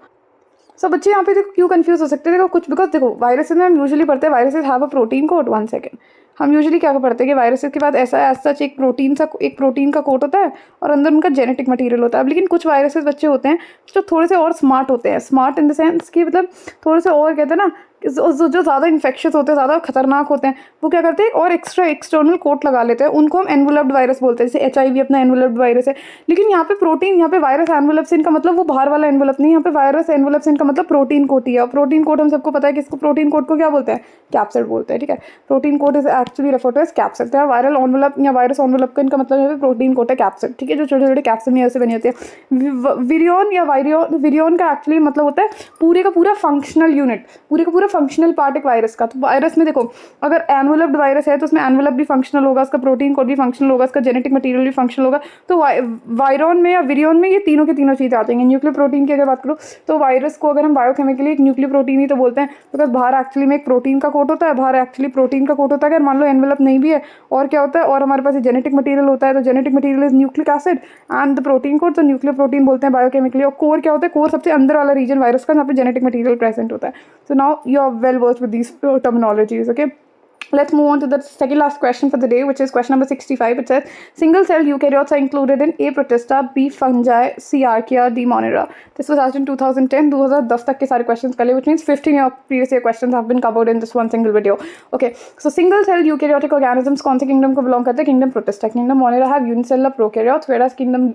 So बच्चे यहाँ पे देखो क्यों कंफ्यूज हो सकते हैं, देखो कुछ बिकॉज देखो वायरसेस में हम यूजुअली पढ़ते हैं viruses have a protein code. 1 second, हम यूजुअली क्या पढ़ते हैं कि वायरसेस के बाद ऐसा सच एक प्रोटीन का कोट होता है और अंदर उनका जेनेटिक मटेरियल होता है। अब लेकिन कुछ वायरसेस बच्चे होते हैं जो थोड़े से और स्मार्ट होते हैं, स्मार्ट इन द सेंस कि मतलब थोड़े से और कहते हैं ना जो ज़्यादा इन्फेक्शियस होते हैं, ज़्यादा खतरनाक होते हैं, वो क्या करते हैं और एक्स्ट्रा एक्सटर्नल कोट लगा लेते हैं, उनको हम एनवलप्ड वायरस बोलते हैं। जैसे HIV अपना एनवलप्ड वायरस है, लेकिन यहाँ पे प्रोटीन, यहाँ पे वायरस एनवलप से इनका मतलब वो बाहर वाला एनवलप नहीं, यहाँ पे वायरस एनवलप से इनका मतलब प्रोटीन कोट ही है। और प्रोटीन कोट हम सबको पता है कि इसको प्रोटीन कोट को क्या बोलते हैं? कैप्सिड बोलते हैं, ठीक है। Protein coat is actually refer to as capsid. तो वायरल एनवलप या वायरस एनवलप का इनका मतलब यहाँ पे प्रोटीन कोट है कैप्सिड, ठीक है, जो छोटे छोटे कैप्सिड से बनी होती है। विरियन का एक्चुअली मतलब होता है पूरे का पूरा फंक्शनल यूनिट, पूरे का पूरा फंक्शनल पार्ट वायरस का। तो वायरस में देखो अगर एनवलप्ड वायरस है तो उसमें एनवलप भी फंक्शनल होगा, उसका प्रोटीन कोड भी फंक्शनल होगा, उसका जेनेटिक मटेरियल भी फंक्शनल होगा। तो वायरॉन में या विरियन में ये तीनों के तीनों चीज़ें आती हैं। न्यूक्लियर प्रोटीन की अगर बात करूँ तो वायरस को अगर हम बायोकेमिकली एक न्यूक्लियर प्रोटीन ही तो बोलते हैं, बिकॉज बाहर एक्चुअली में एक प्रोटीन का कोट होता है, बाहर एक्चुअली प्रोटीन का कोट होता है। अगर मान लो एनवलप नहीं भी है और क्या होता है और हमारे पास जेनेटिक मटेरियल होता है, तो genetic material is nucleic acid and the protein code, तो न्यूक्लियर प्रोटीन बोलते हैं बायोकेमिकली। और कोर क्या होता है? कोर सबसे अंदर वाला रीजन वायरस का जहाँ पे जेनेटिक मटेरियल प्रेजेंट होता है। So now you are well versed with these terminologies, okay. Let's move on to the second last question for the day, which is question number 65. It says single cell eukaryotes are included in A. protista, B. fungi, C. archaea, D. monera. This was asked in 2010. 2010 तक के सारे questions कर लिए, which means 15 year previous year questions have been covered in this one single video. Okay, so single cell eukaryotic organisms कौन से kingdom को belong करते हैं? Kingdom protista. Kingdom monera have unicellular prokaryotes, whereas kingdom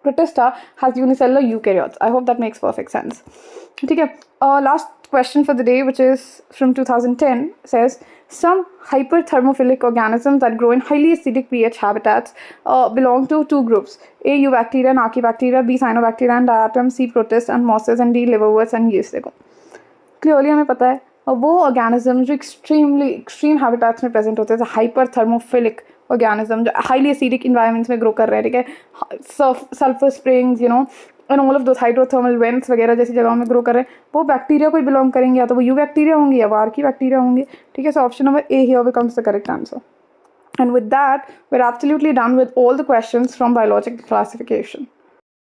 protista has unicellular eukaryotes. I hope that makes perfect sense. Okay, last question for the day, which is from 2010, says some hyperthermophilic organisms that grow in highly acidic pH habitats belong to two groups: A. Eubacteria and Archaebacteria, B. Cyanobacteria and diatom, C. protists and mosses, and D. liverworts and yeast. देखो क्लियरली हमें पता है वो ऑर्गेनिज्म जो एक्सट्रीम हैबिटेट्स में प्रेजेंट होते हैं, हाइपर थर्मोफिलिक ऑर्गेनिज्म जो हाईली एसिडिक इन्वायरमेंट्स में ग्रो कर रहे हैं, ठीक है, sulphur springs, and all of those hydrothermal vents वगैरह जैसी जगहों में ग्रो कर रहे हैं, वो बैक्टीरिया को बिलोंग करेंगे, या तो वो यू बैक्टीरिया होंगे या वार्की बैक्टीरिया होंगे, ठीक है. सो option number A here becomes the correct answer. And with that, we're absolutely done with all the questions from biological classification.